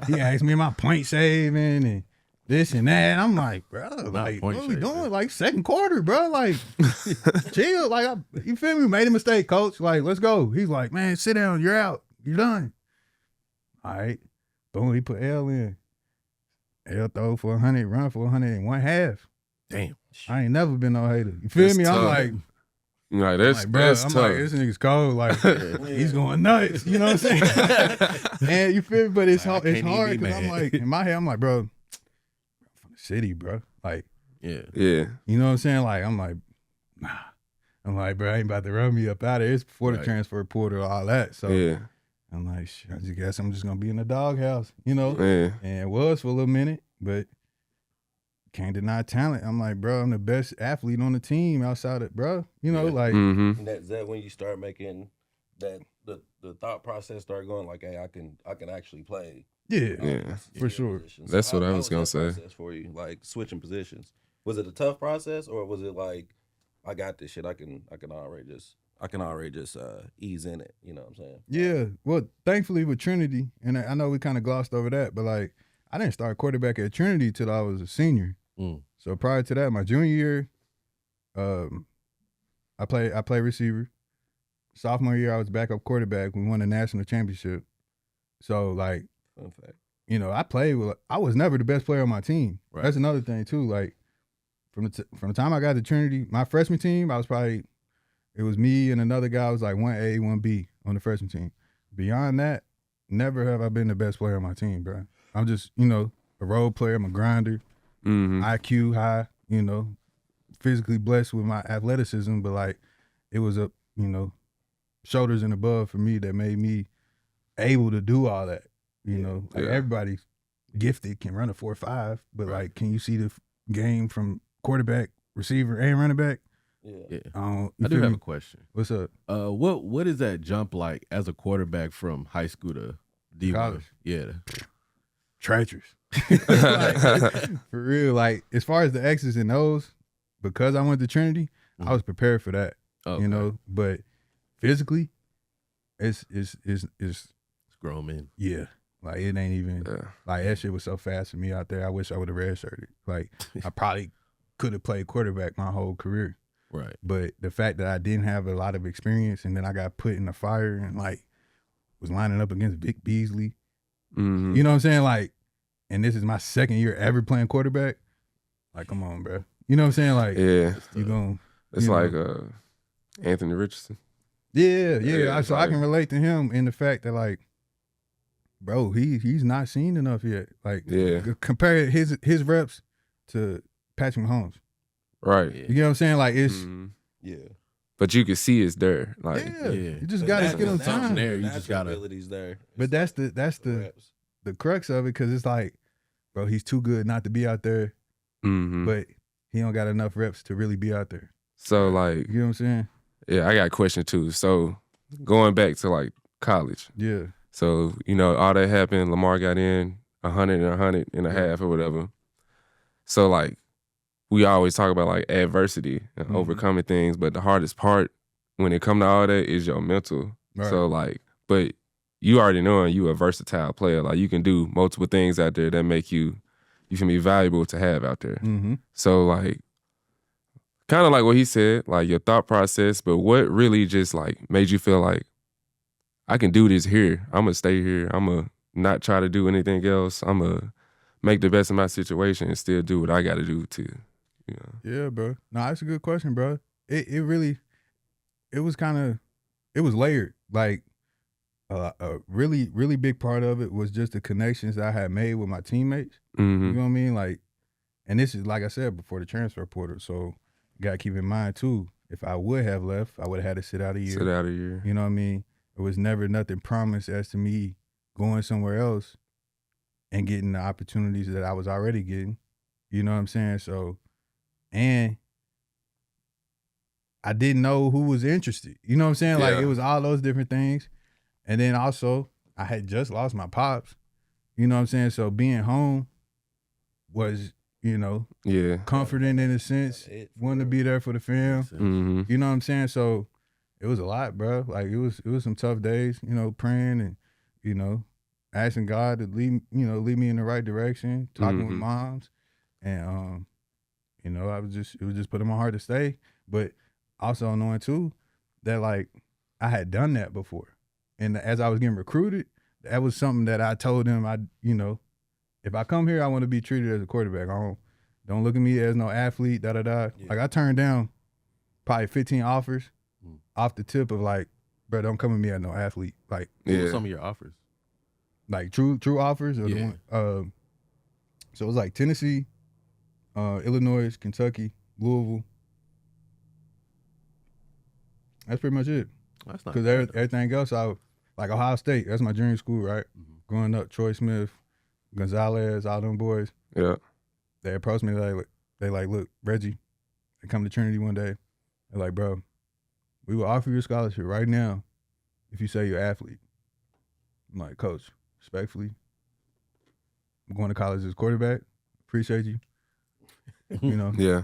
He asked me my point saving and this and that. I'm like, bro, like, what are we doing? Like, second quarter, bro. Like, chill. Like, you feel me? Made a mistake, coach. Like, let's go. He's like, man, sit down. You're out. You're done. All right. Boom, he put L in. L throw for 100, run for 100 in one half. Damn. I ain't never been no hater. You feel me? Tough. I'm like, That's I'm tough. like, this nigga's cold. Like, he's going nuts. You know what I'm saying? And you feel me? But it's hard. It's hard because I'm like, in my head, I'm like, bro, I'm from the city, bro. Like, Yeah. you know what I'm saying? Like, I'm like, nah. I'm like, bro, I ain't about to run me up out of it. It's before the transfer portal, all that. So I'm like, I just guess I'm just gonna be in the doghouse, And it was for a little minute, but can't deny talent. I'm like, bro, I'm the best athlete on the team outside of, bro. Like. Mm-hmm. And is that when you start making that the thought process start going like, hey, I can actually play. Yeah, for sure. Positions. That's So what I how was gonna that say. process for you, like switching positions. Was it a tough process, or was it like, I got this shit. I can already just ease in it. You know what I'm saying? Yeah. Well, thankfully with Trinity, and I know we kind of glossed over that, but like I didn't start quarterback at Trinity till I was a senior. So prior to that, my junior year, I played receiver. Sophomore year, I was backup quarterback. We won a national championship. So like, Fun fact. I played with. I was never the best player on my team. Right. That's another thing too. Like from the time I got to Trinity, my freshman team, it was me and another guy. I was like 1A, 1B on the freshman team. Beyond that, never have I been the best player on my team, bro. I'm just, a role player. I'm a grinder. Mm-hmm. IQ high, physically blessed with my athleticism, but like it was up, shoulders and above for me that made me able to do all that. Like everybody's gifted, can run a 4.5, but like, can you see the game from quarterback, receiver, and running back? Yeah. I do have a question. What's up? What is that jump like as a quarterback from high school to D1? College? Yeah. Treacherous. Like, for real. Like as far as the X's and O's, because I went to Trinity, I was prepared for that. Okay. But physically, it's grown men. Yeah. Like it ain't even like that shit was so fast for me out there. I wish I would have redshirted. Like I probably could have played quarterback my whole career. Right. But the fact that I didn't have a lot of experience and then I got put in the fire and like was lining up against Vic Beasley. Mm-hmm. You know what I'm saying? Like, and this is my second year ever playing quarterback. Like, come on, bro. You know what I'm saying? Like, you going It's like Anthony Richardson. Yeah. So I can relate to him in the fact that like, bro, he's not seen enough yet. Like, compare his reps to Patrick Mahomes. Right. You know what I'm saying? Like, it's but you can see it's there. Like, you just gotta get on time. There, you just gotta. Abilities there. But that's the crux of it, because it's like, bro, he's too good not to be out there, but he don't got enough reps to really be out there. So like, you know what I'm saying? Yeah, I got a question too. So going back to like college. Yeah. So, all that happened, Lamar got in 100 and a half or whatever. So like, we always talk about like adversity and overcoming things, but the hardest part when it come to all that is your mental. Right. So like, but you already know you a versatile player. Like you can do multiple things out there that make you you feel me, valuable to have out there. Mm-hmm. So like, kind of like what he said, like your thought process, but what really just like made you feel like I can do this here. I'm gonna stay here. I'm gonna not try to do anything else. I'm gonna make the best of my situation and still do what I got to do to, you know. Yeah, bro. No, that's a good question, bro. It really, it was layered. Like a really, really big part of it was just the connections that I had made with my teammates. Mm-hmm. You know what I mean? Like, and this is, like I said, before the transfer portal. So you got to keep in mind, too, if I would have left, I would have had to sit out a year. Sit out a year. You know what I mean? It was never nothing promised as to me going somewhere else and getting the opportunities that I was already getting. You know what I'm saying? So, and I didn't know who was interested. You know what I'm saying? Like, it was all those different things. And then also, I had just lost my pops. You know what I'm saying? So being home was, you know, comforting in a sense. Wanting to be there for the fam. Mm-hmm. You know what I'm saying? So it was a lot, bro. Like it was some tough days, you know, praying and, you know, asking God to lead me in the right direction, talking with moms. And you know, it was just put in my heart to stay. But also knowing too that like I had done that before. And as I was getting recruited, that was something that I told them you know, if I come here, I want to be treated as a quarterback. Don't look at me as no athlete, da-da-da. Yeah. Like I turned down probably 15 offers off the tip of like, bro, don't come at me as no athlete. Like, what were some of your offers? Like true offers? Or the one, so it was like Tennessee, Illinois, Kentucky, Louisville. That's pretty much it. That's not because everything else, like Ohio State, that's my dream school, right? Mm-hmm. Growing up, Troy Smith, Gonzalez, all them boys. Yeah. They approached me, they like, look, Reggie, they come to Trinity one day. They're like, bro, we will offer you a scholarship right now if you say you're an athlete. I'm like, coach, respectfully, I'm going to college as quarterback. Appreciate you. You know? Yeah.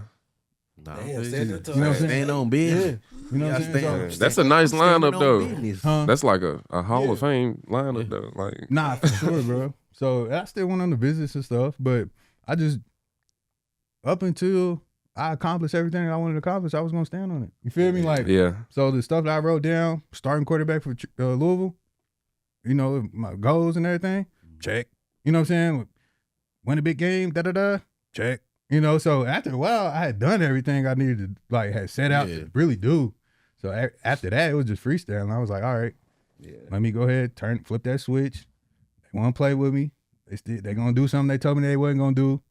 Nah, stand on business. Yeah. You know what I'm saying? That's a nice lineup, though. Huh? That's like a Hall of Fame lineup, though. Like, nah, for sure, bro. So I still went on the visits and stuff, but I just, up until I accomplished everything I wanted to accomplish, I was going to stand on it. You feel me? Like, so the stuff that I wrote down, starting quarterback for Louisville, you know, my goals and everything, check. You know what I'm saying? Win a big game, da-da-da, check. You know, so after a while, I had done everything I needed to, like, had set out to really do. So after that, it was just freestyle. I was like, all right, let me go ahead, flip that switch. They want to play with me. They're going to do something they told me they wasn't going to do.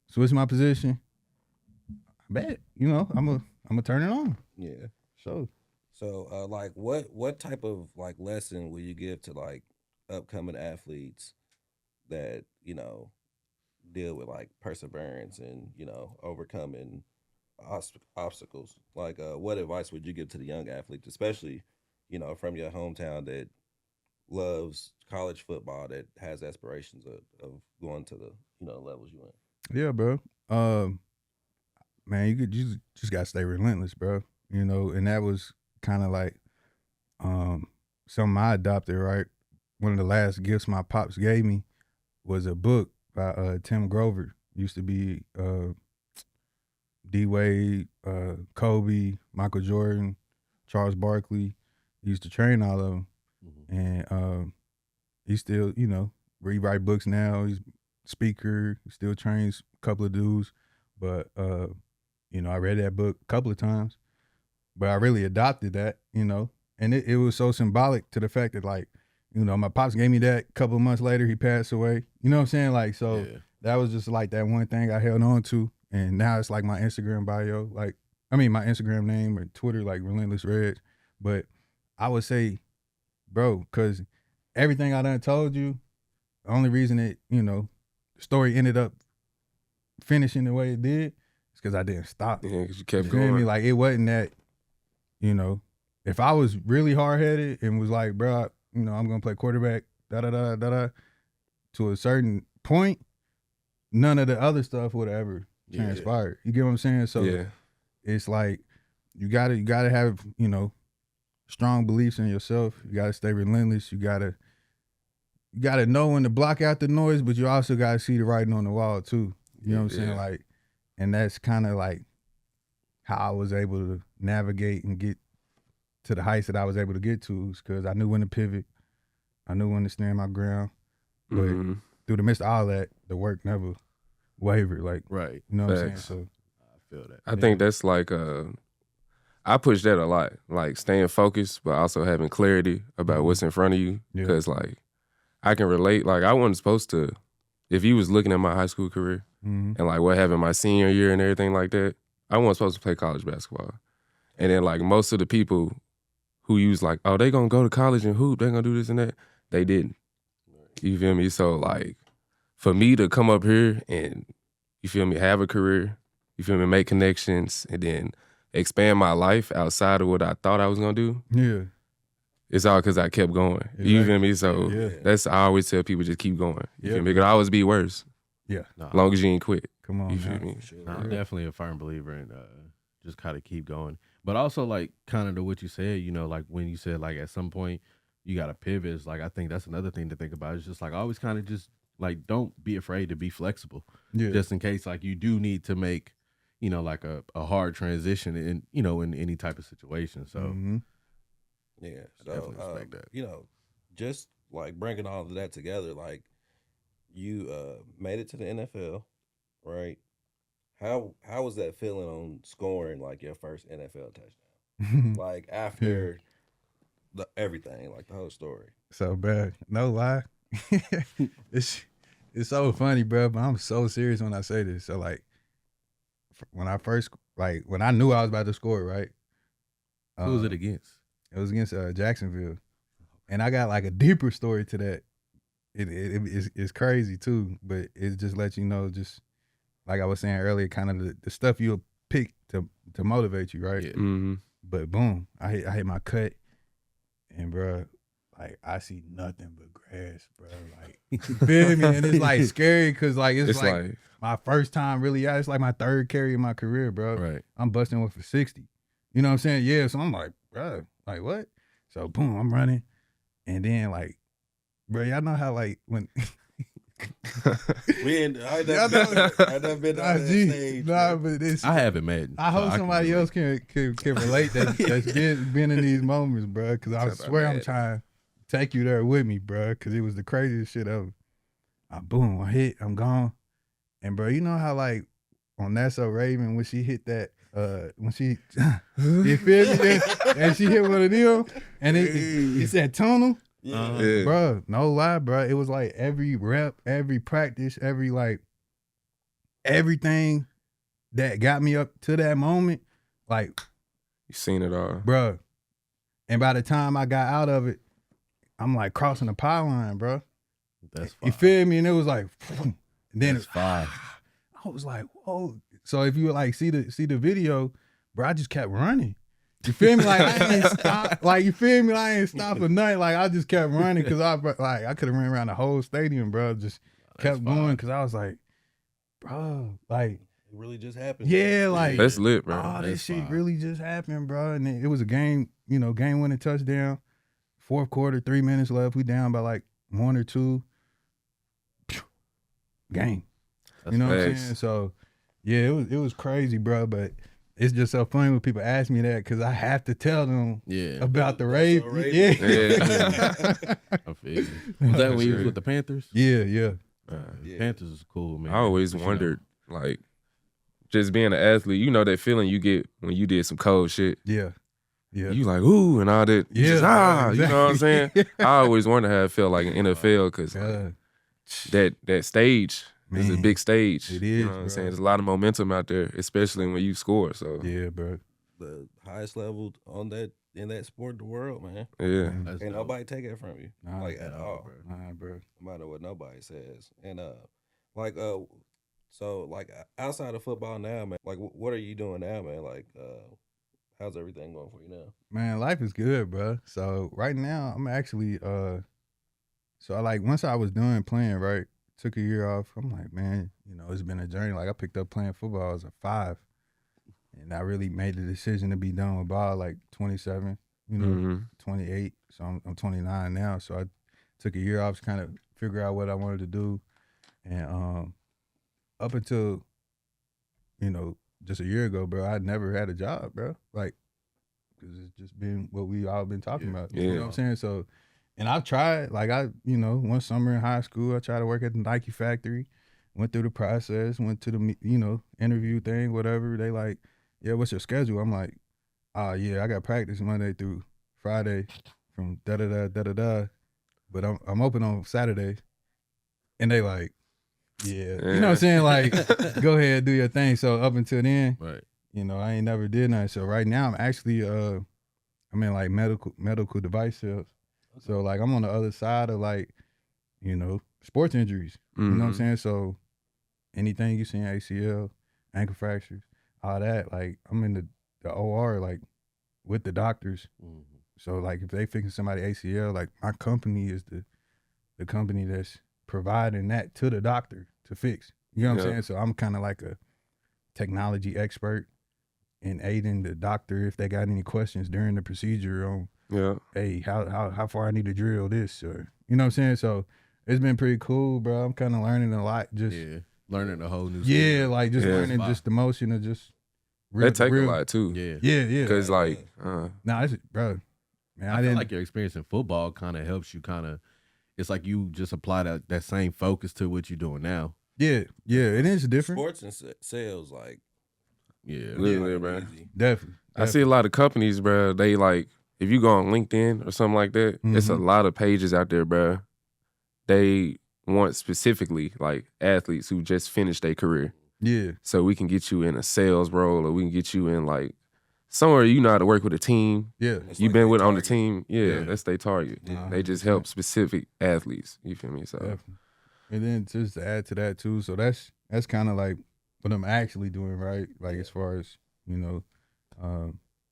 Switch my position. I bet, you know, I'm gonna turn it on. Yeah. So like, what type of, like, lesson will you give to, like, upcoming athletes that, you know, deal with, like, perseverance and, you know, overcoming obstacles? Like, what advice would you give to the young athletes, especially, you know, from your hometown that loves college football, that has aspirations of going to the, you know, levels you in? Yeah, bro. Man, you just gotta stay relentless, bro. You know, and that was kind of like something I adopted, right? One of the last gifts my pops gave me was a book by Tim Grover. Used to be D. Wade, Kobe, Michael Jordan, Charles Barkley. He used to train all of them. Mm-hmm. And he still, you know, rewrite books now. He's a speaker. He still trains a couple of dudes. But, you know, I read that book a couple of times. But I really adopted that, you know. And it was so symbolic to the fact that, like, you know, my pops gave me that. A couple of months later, he passed away. You know what I'm saying? Like, so that was just like that one thing I held on to. And now it's like my Instagram bio. Like, I mean, my Instagram name or Twitter, like Relentless Reg. But I would say, bro, because everything I done told you, the only reason it, you know, the story ended up finishing the way it did is because I didn't stop. Yeah, because you kept You feel going. me? Like, it wasn't that, you know, if I was really hard-headed and was like, bro, you know, I'm going to play quarterback, da-da-da-da-da, to a certain point, none of the other stuff would have ever transpired. You get what I'm saying? So it's like, you gotta have, you know, strong beliefs in yourself. You gotta stay relentless. You gotta know when to block out the noise, but you also gotta see the writing on the wall too. You know what I'm saying? Like, and that's kind of like how I was able to navigate and get to the heights that I was able to get to, because I knew when to pivot, I knew when to stand my ground, but through the midst of all that, the work never wavered. Like, right, you know what I'm saying? So I feel that. I think that's like I push that a lot, like staying focused, but also having clarity about what's in front of you. Because like I can relate. Like I wasn't supposed to. If you was looking at my high school career and like what happened my senior year and everything like that, I wasn't supposed to play college basketball. And then like most of the people who use like, oh, they gonna go to college and hoop, they gonna do this and that, they didn't. You feel me? So like for me to come up here and, you feel me, have a career, you feel me, make connections, and then expand my life outside of what I thought I was gonna do. yeah, It's all because I kept going. Exactly. You feel me? So that's, I always tell people, just keep going. You feel me? It could always be worse. Yeah. As long as you ain't quit. Come on, You feel man. me? I'm definitely a firm believer in just kind of keep going. But also like kind of to what you said, you know, like when you said like at some point you got to pivot, it's like I think that's another thing to think about. It's just like always kind of just like don't be afraid to be flexible. Yeah. Just in case like you do need to make, you know, like a hard transition in, you know, in any type of situation. So Yeah, I definitely respect that. You know, just like bringing all of that together, like you made it to the NFL, right? How was that feeling on scoring like your first NFL touchdown? Like after everything, like the whole story. So, bro, no lie, it's so funny, bro. But I'm so serious when I say this. So, like, when I knew I was about to score, right? Who was it against? It was against Jacksonville, and I got like a deeper story to that. It's crazy too, but it just lets you know, just like I was saying earlier, kind of the stuff you'll pick to motivate you, right? Yeah. But boom, I hit my cut, and bro, like I see nothing but grass, bro. Like you feel me? And it's like scary because like it's like my first time really out. It's like my third carry in my career, bro. Right. I'm busting one for 60. You know what I'm saying? Yeah. So I'm like, bro, like what? So boom, I'm running, and then like, bro, y'all know how like when. I never been on that stage. Nah, but it's, I haven't met. I hope somebody else can relate that's been in these moments, bro. Because I swear I'm trying to take you there with me, bro. Because it was the craziest shit ever. Boom, I hit, I'm gone. And bro, you know how like on That's So Raven when she hit that, when she, you feel me? And she hit one of them, and it's that tunnel. Yeah. Bro, no lie, bro. It was like every rep, every practice, every like everything that got me up to that moment, like You seen it all. bro. And by the time I got out of it, I'm like crossing the pylon, bro. That's You fine. feel me? And it was like, and then That's fine. I was like, whoa. So if you like see the video, bro, I just kept running. You feel me? Like I ain't stop. Like you feel me? I ain't stopped for nothing. Like I just kept running because I could have ran around the whole stadium, bro. Just kept going because I was like, bro, like It really just happened. yeah, like That's lit, bro. oh, this That's shit fine. really just happened, bro. And it was a game, game winning touchdown. Fourth quarter, 3 minutes left. We down by like 1 or 2. Game. That's You know what I'm facts. saying? So yeah, it was crazy, bro. But it's just so funny when people ask me that because I have to tell them Yeah. about the That's rape. so Raven. Yeah. I feel you. Was that when he was with the Panthers? Yeah. Yeah. Panthers is cool, man. I always For sure. wondered, like, just being an athlete, you know that feeling you get when you did some cold shit. Yeah. Yeah. You like, ooh, and all that. You Yeah, just, you know what I'm saying? exactly. I always wonder how it felt like in NFL because God. that stage is a Man, big stage. it You is, know what I'm bro. saying? There's a lot of momentum out there, especially when you score. So, Yeah, bro. The highest level in that sport in the world, man. yeah. That's Ain't dope. nobody take it from you. Nah, Like at all. bro. Nah, bro. No matter what nobody says. And so like outside of football now, man, like what are you doing now, man? Like how's everything going for you now? Man, life is good, bro. So right now, I'm actually once I was done playing, right, took a year off. I'm like, man, it's been a journey. Like I picked up playing football as a 5, and I really made the decision to be done with ball like 27, 28. So I'm 29 now. So I took a year off to kind of figure out what I wanted to do, and up until, just a year ago, bro, I never had a job, bro. Like, because it's just been what we all been talking about. You know what I'm saying? So, and I've tried, like one summer in high school, I tried to work at the Nike factory, went through the process, went to the, interview thing, whatever. They like, yeah, what's your schedule? I'm like, yeah, I got practice Monday through Friday from da-da-da, but I'm open on Saturday. And they like, yeah, you know what I'm saying? Like, go ahead, do your thing. So up until then, Right. I ain't never did nothing. So right now I'm actually, I'm in like medical device sales. So like I'm on the other side of like, sports injuries. You know what I'm saying? So anything you see in ACL, ankle fractures, all that, like I'm in the OR like with the doctors. So like if they fixing somebody ACL, like my company is the company that's providing that to the doctor to fix. You know what I'm saying? So I'm kind of like a technology expert in aiding the doctor if they got any questions during the procedure on, hey, how far I need to drill this, or you know what I'm saying? So it's been pretty cool, bro. I'm kind of learning a lot. Just learning a whole new. Like just learning just the motion of just. That take a lot too. Yeah. Because like, it's bro, man. I feel like your experience in football kind of helps you it's like you just apply that same focus to what you're doing now. Yeah, it is different. Sports and sales, like, literally, bro. Definitely. I see a lot of companies, bro. They like, if you go on LinkedIn or something like that, it's a lot of pages out there, bro. They want specifically like athletes who just finished their career. Yeah. So we can get you in a sales role, or we can get you in like somewhere you know how to work with a team. Yeah. You've been with on the team. Yeah, that's their target. Yeah. They just help specific athletes. You feel me? So Definitely. And then just to add to that too, so that's kind of like what I'm actually doing, right? Like as far as,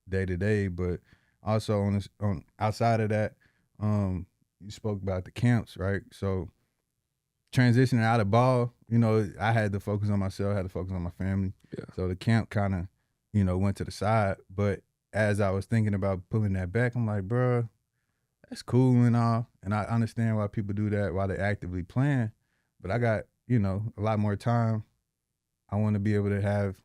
day to day, but also on outside of that, you spoke about the camps, right? So transitioning out of ball, I had to focus on myself, I had to focus on my family. Yeah. So the camp kind of, went to the side. But as I was thinking about pulling that back, I'm like, bro, that's cool and all. And I understand why people do that, why they actively plan. But I got, a lot more time. I want to be able to have,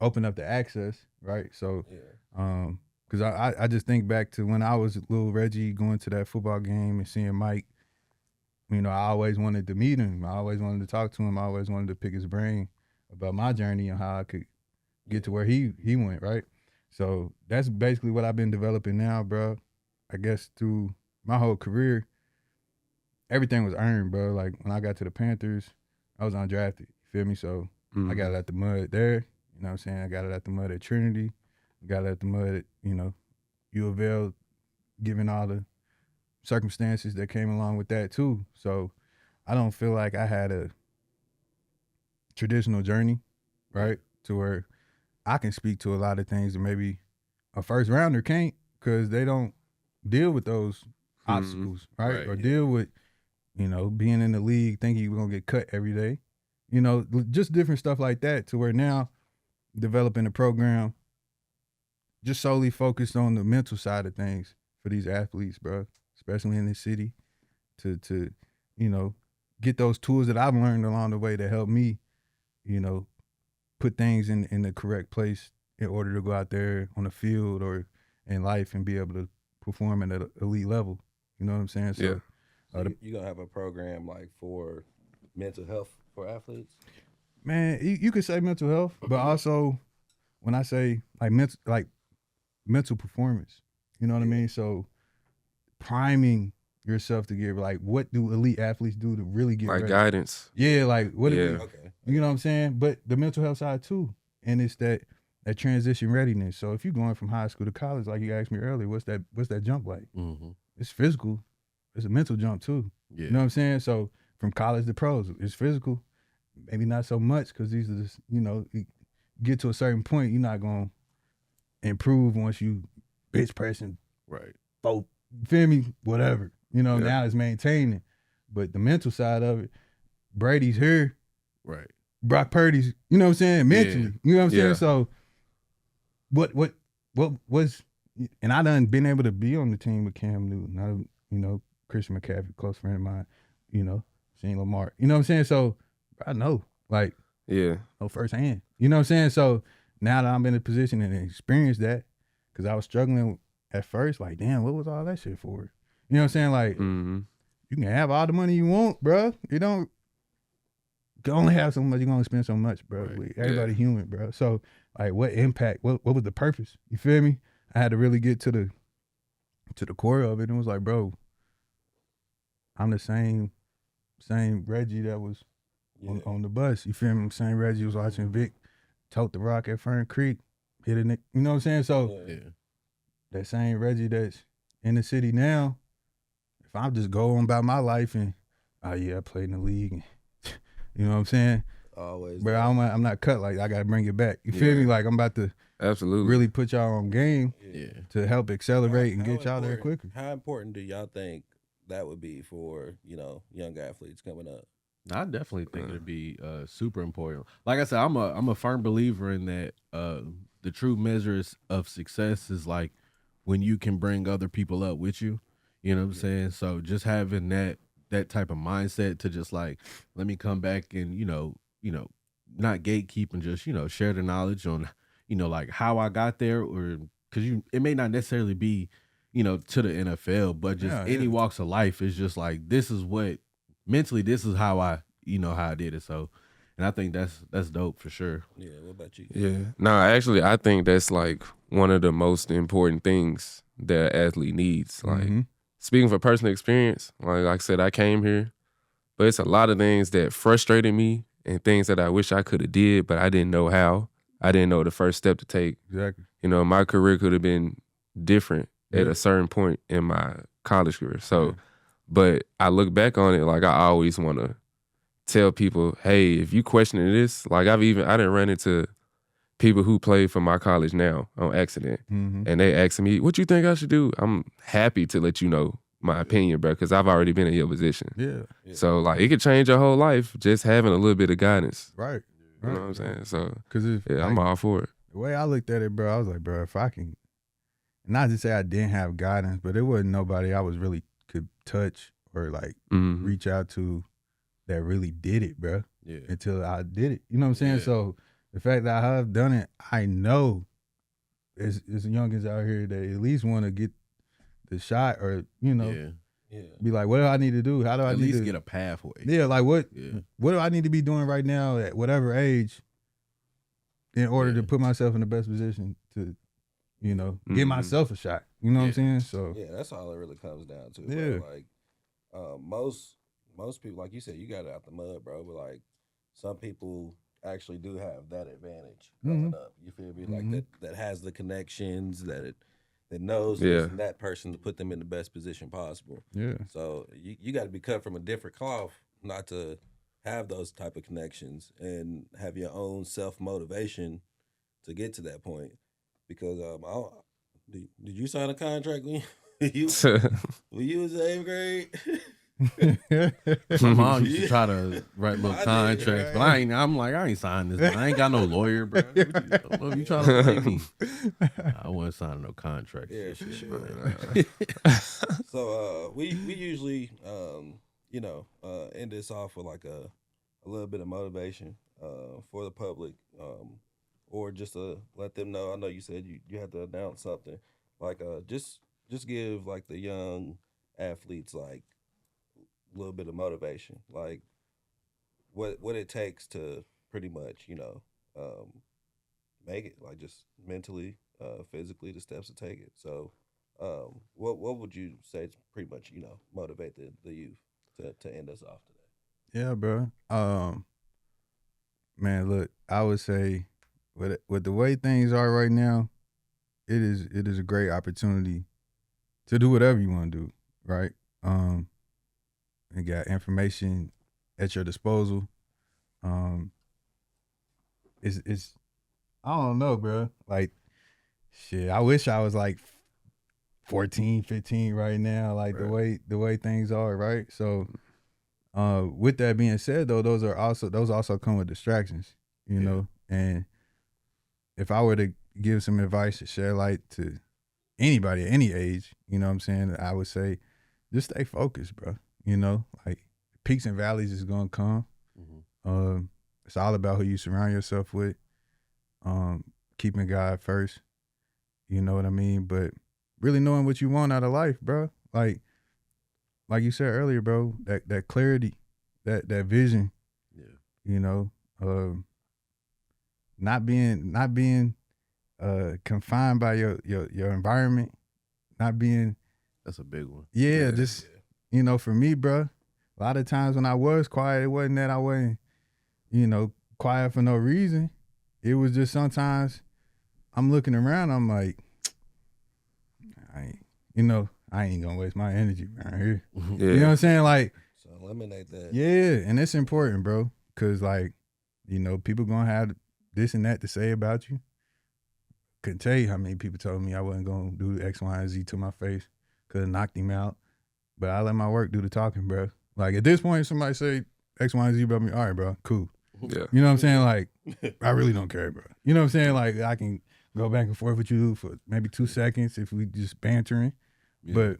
open up the access, right? So, because I just think back to when I was little Reggie going to that football game and seeing Mike. I always wanted to meet him. I always wanted to talk to him. I always wanted to pick his brain about my journey and how I could get to where he went, right? So that's basically what I've been developing now, bro. I guess through my whole career, everything was earned, bro. Like when I got to the Panthers, I was undrafted. You feel me? So I got it out the mud there. You know what I'm saying? I got it out the mud at Trinity. Got it out the mud at, U of L, given all the circumstances that came along with that too. So I don't feel like I had a traditional journey, right? To where I can speak to a lot of things that maybe a first rounder can't, because they don't deal with those obstacles, right? Or deal with, being in the league, thinking you're going to get cut every day. Just different stuff like that, to where now developing a program just solely focused on the mental side of things for these athletes, bro, especially in this city, to get those tools that I've learned along the way to help me, put things in the correct place in order to go out there on the field or in life and be able to perform at an elite level. You know what I'm saying? So, you gonna have a program like for mental health for athletes? Man, you could say mental health, but also when I say like mental performance, you know what I mean? So priming yourself to get like, what do elite athletes do to really get like ready? guidance. Yeah, like what? Okay. You know what I'm saying? But the mental health side too, and it's that transition readiness. So if you're going from high school to college, like you asked me earlier, what's that jump like? It's physical. It's a mental jump too. Yeah. You know what I'm saying? So from college to pros, it's physical. Maybe not so much, because these are just, you get to a certain point, you're not gonna improve once you bench pressing, Right. both, feel me? Whatever. Now it's maintaining. But the mental side of it, Brady's here. Right. Brock Purdy's, you know what I'm saying? Mentally. You know what I'm saying? Yeah. So what was, and I done been able to be on the team with Cam Newton. Christian McCaffrey, close friend of mine, seen Lamar. You know what I'm saying? So I know, like, Yeah. know firsthand. You know what I'm saying? So now that I'm in a position and experience that, because I was struggling at first, like, damn, what was all that shit for? You know what I'm saying? Like, you can have all the money you want, bro. You don't only have so much. You're gonna spend so much, bro. Right. Everybody human, bro. So, like, what impact? What was the purpose? You feel me? I had to really get to the core of it, and it was like, bro, I'm the same Reggie that was on the bus. You feel me? Same Reggie was watching Vic tote the rock at Fern Creek, hit a nick. You know what I'm saying? So that same Reggie that's in the city now, if I just go on about my life and I played in the league, and, you know what I'm saying? Always, but I'm not cut like I gotta bring it back. You feel me? Like I'm about to absolutely really put y'all on game to help accelerate and get y'all there quicker. How important do y'all think that would be for young athletes coming up? I definitely think it'd be super important. Like I said, I'm a firm believer in that. The true measures of success is like when you can bring other people up with you. You know what I'm saying? So just having that type of mindset to just like, let me come back and not gatekeep and just share the knowledge on like how I got there, or because it may not necessarily be to the NFL, but just any walks of life is just like, this is what mentally, this is how I how I did it. So, and I think that's dope for sure. Yeah. What about you? Yeah. No, actually, I think that's like one of the most important things that an athlete needs. Like speaking from personal experience, like I said, I came here, but it's a lot of things that frustrated me and things that I wish I could have did, but I didn't know how. I didn't know the first step to take. Exactly. My career could have been different at a certain point in my college career. So, but I look back on it, like I always want to tell people, hey, if you questioning this, like I didn't run into people who play for my college now on accident, and they asking me, what you think I should do? I'm happy to let you know my opinion, bro, because I've already been in your position. Yeah. So like it could change your whole life just having a little bit of guidance. Right. You know what I'm saying? So, because I'm all for it. The way I looked at it, bro, I was like, bro, if I can, not to say I didn't have guidance, but it wasn't nobody I was really could touch or like reach out to that really did it, bro. Yeah. Until I did it. You know what I'm saying? Yeah. So the fact that I have done it, I know there's youngins out here that at least want to get the shot or, be like, what do I need to do? How do I at need least to get a pathway? Yeah, like what do I need to be doing right now at whatever age in order to put myself in the best position to, give myself a shot. You know what I'm saying? So that's all it really comes down to. Yeah. Bro. Like most people, like you said, you got it out the mud, bro. But like some people actually do have that advantage coming up. You feel me? Like that has the connections, that knows this and that person to put them in the best position possible. Yeah. So you got to be cut from a different cloth not to have those type of connections and have your own self-motivation to get to that point. Because did you sign a contract when you was in 8th grade? My mom used to try to write little contracts, but I ain't signing this. I ain't got no lawyer, bro. What you trying to play me? I wasn't signing no contract. Yeah, for sure. So we usually end this off with like a little bit of motivation for the public, or just to let them know. I know you said you had to announce something, like just give like the young athletes like a little bit of motivation, like what it takes to pretty much make it, like just mentally, physically, the steps to take it. So what would you say to pretty much motivate the youth to end us off today? Yeah, bro. Man, look, I would say with the way things are right now, it is a great opportunity to do whatever you want to do, right? And got information at your disposal. It's I don't know, bro. Like, shit, I wish I was like 14, 15 right now, like right. the way things are, right? So with that being said though, those also come with distractions, you know. And if I were to give some advice to share light to anybody at any age, you know what I'm saying, I would say just stay focused, bro. Like peaks and valleys is gonna come. It's all about who you surround yourself with. Keeping God first. You know what I mean? But really knowing what you want out of life, bro. Like you said earlier, bro, that clarity, that vision. Yeah. You know, not being confined by your environment, not being. That's a big one. Yeah, just you know, for me, bro, a lot of times when I was quiet, it wasn't that I wasn't, you know, quiet for no reason. It was just sometimes I'm looking around, I'm like, I ain't gonna waste my energy around here. Yeah. You know what I'm saying? Like, So eliminate that. yeah, and it's important, bro, because like, you know, people gonna have this and that to say about you. Couldn't tell you how many people told me I wasn't gonna do X, Y, and Z to my face. Could have knocked him out, but I let my work do the talking, bro. Like at this point, somebody say X, Y, and Z about me. All right, bro, cool. Yeah. You know what I'm saying? Like, I really don't care, bro. You know what I'm saying? Like, I can go back and forth with you for maybe 2 seconds if we just bantering. Yeah. But,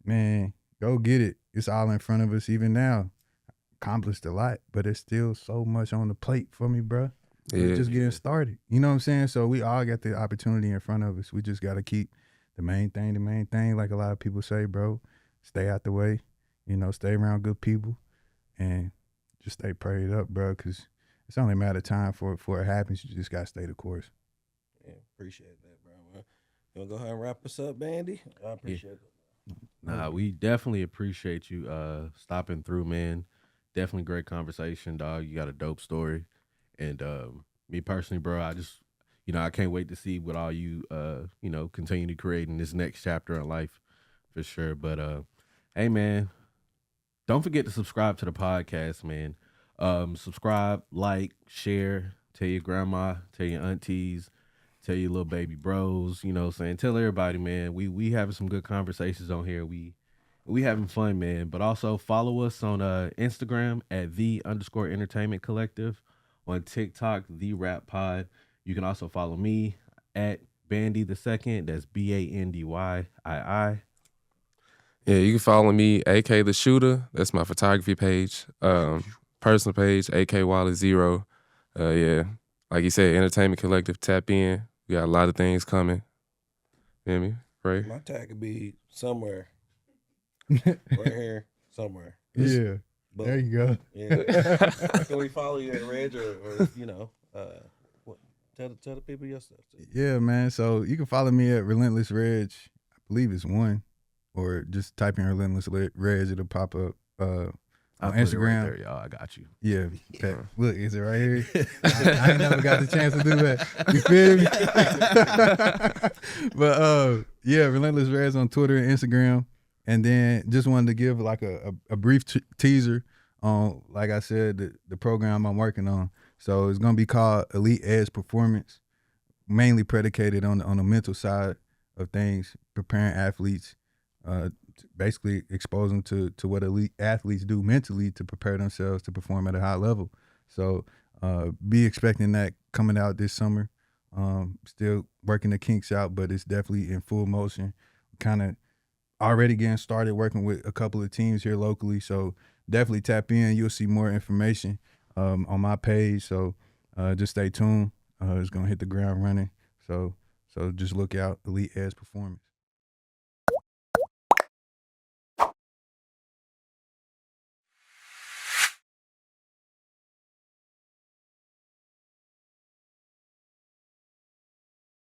man, go get it. It's all in front of us even now. Accomplished a lot, but it's still so much on the plate for me, bro. Yeah. We're just getting started. You know what I'm saying? So we all got the opportunity in front of us. We just got to keep the main thing, like a lot of people say, bro. Stay out the way. You know, stay around good people. And just stay prayed up, bro, because it's only a matter of time for it happens. You just got to stay the course. Yeah, appreciate that, bro. Well, you want to go ahead and wrap us up, Bandy? I appreciate it. Nah, we definitely appreciate you stopping through, man. Definitely great conversation, dog. You got a dope story. And me personally, bro, I just, you know, I can't wait to see what all you, you know, continue to create in this next chapter of life for sure. But, hey, man, don't forget to subscribe to the podcast, man. Subscribe, like, share, tell your grandma, tell your aunties, tell your little baby bros, you know what I'm saying? Tell everybody, man. We having some good conversations on here. We having fun, man. But also follow us on Instagram at @the_entertainment collective, on TikTok, The Rap Pod. You can also follow me at Bandy the Second. That's BANDYII. Yeah, you can follow me, AK the Shooter. That's my photography page. Personal page, AK Wallet 0. Yeah, like you said, Entertainment Collective. Tap in. We got a lot of things coming. Feel me, right? My tag could be somewhere. Right here, somewhere. Yeah, But, there you go. Yeah. Can we follow you at Reg or you know, what? Tell the people your stuff. Too. Yeah, man. So you can follow me at Relentless Reg. I believe it's 1. Or just type in Relentless Reg. It'll pop up on I'll put it Instagram. right there, y'all. I got you. Yeah. Look, is it right here? I ain't never got the chance to do that. You feel me? But yeah, Relentless Reg on Twitter and Instagram. And then just wanted to give like a brief teaser on, like I said, the program I'm working on. So it's gonna be called Elite Edge Performance, mainly predicated on the mental side of things, preparing athletes, basically expose them to what elite athletes do mentally to prepare themselves to perform at a high level. So be expecting that coming out this summer. Still working the kinks out, but it's definitely in full motion. Kind of already getting started working with a couple of teams here locally. So definitely tap in. You'll see more information on my page. So just stay tuned. It's going to hit the ground running. So just look out, Elite Edge Performance.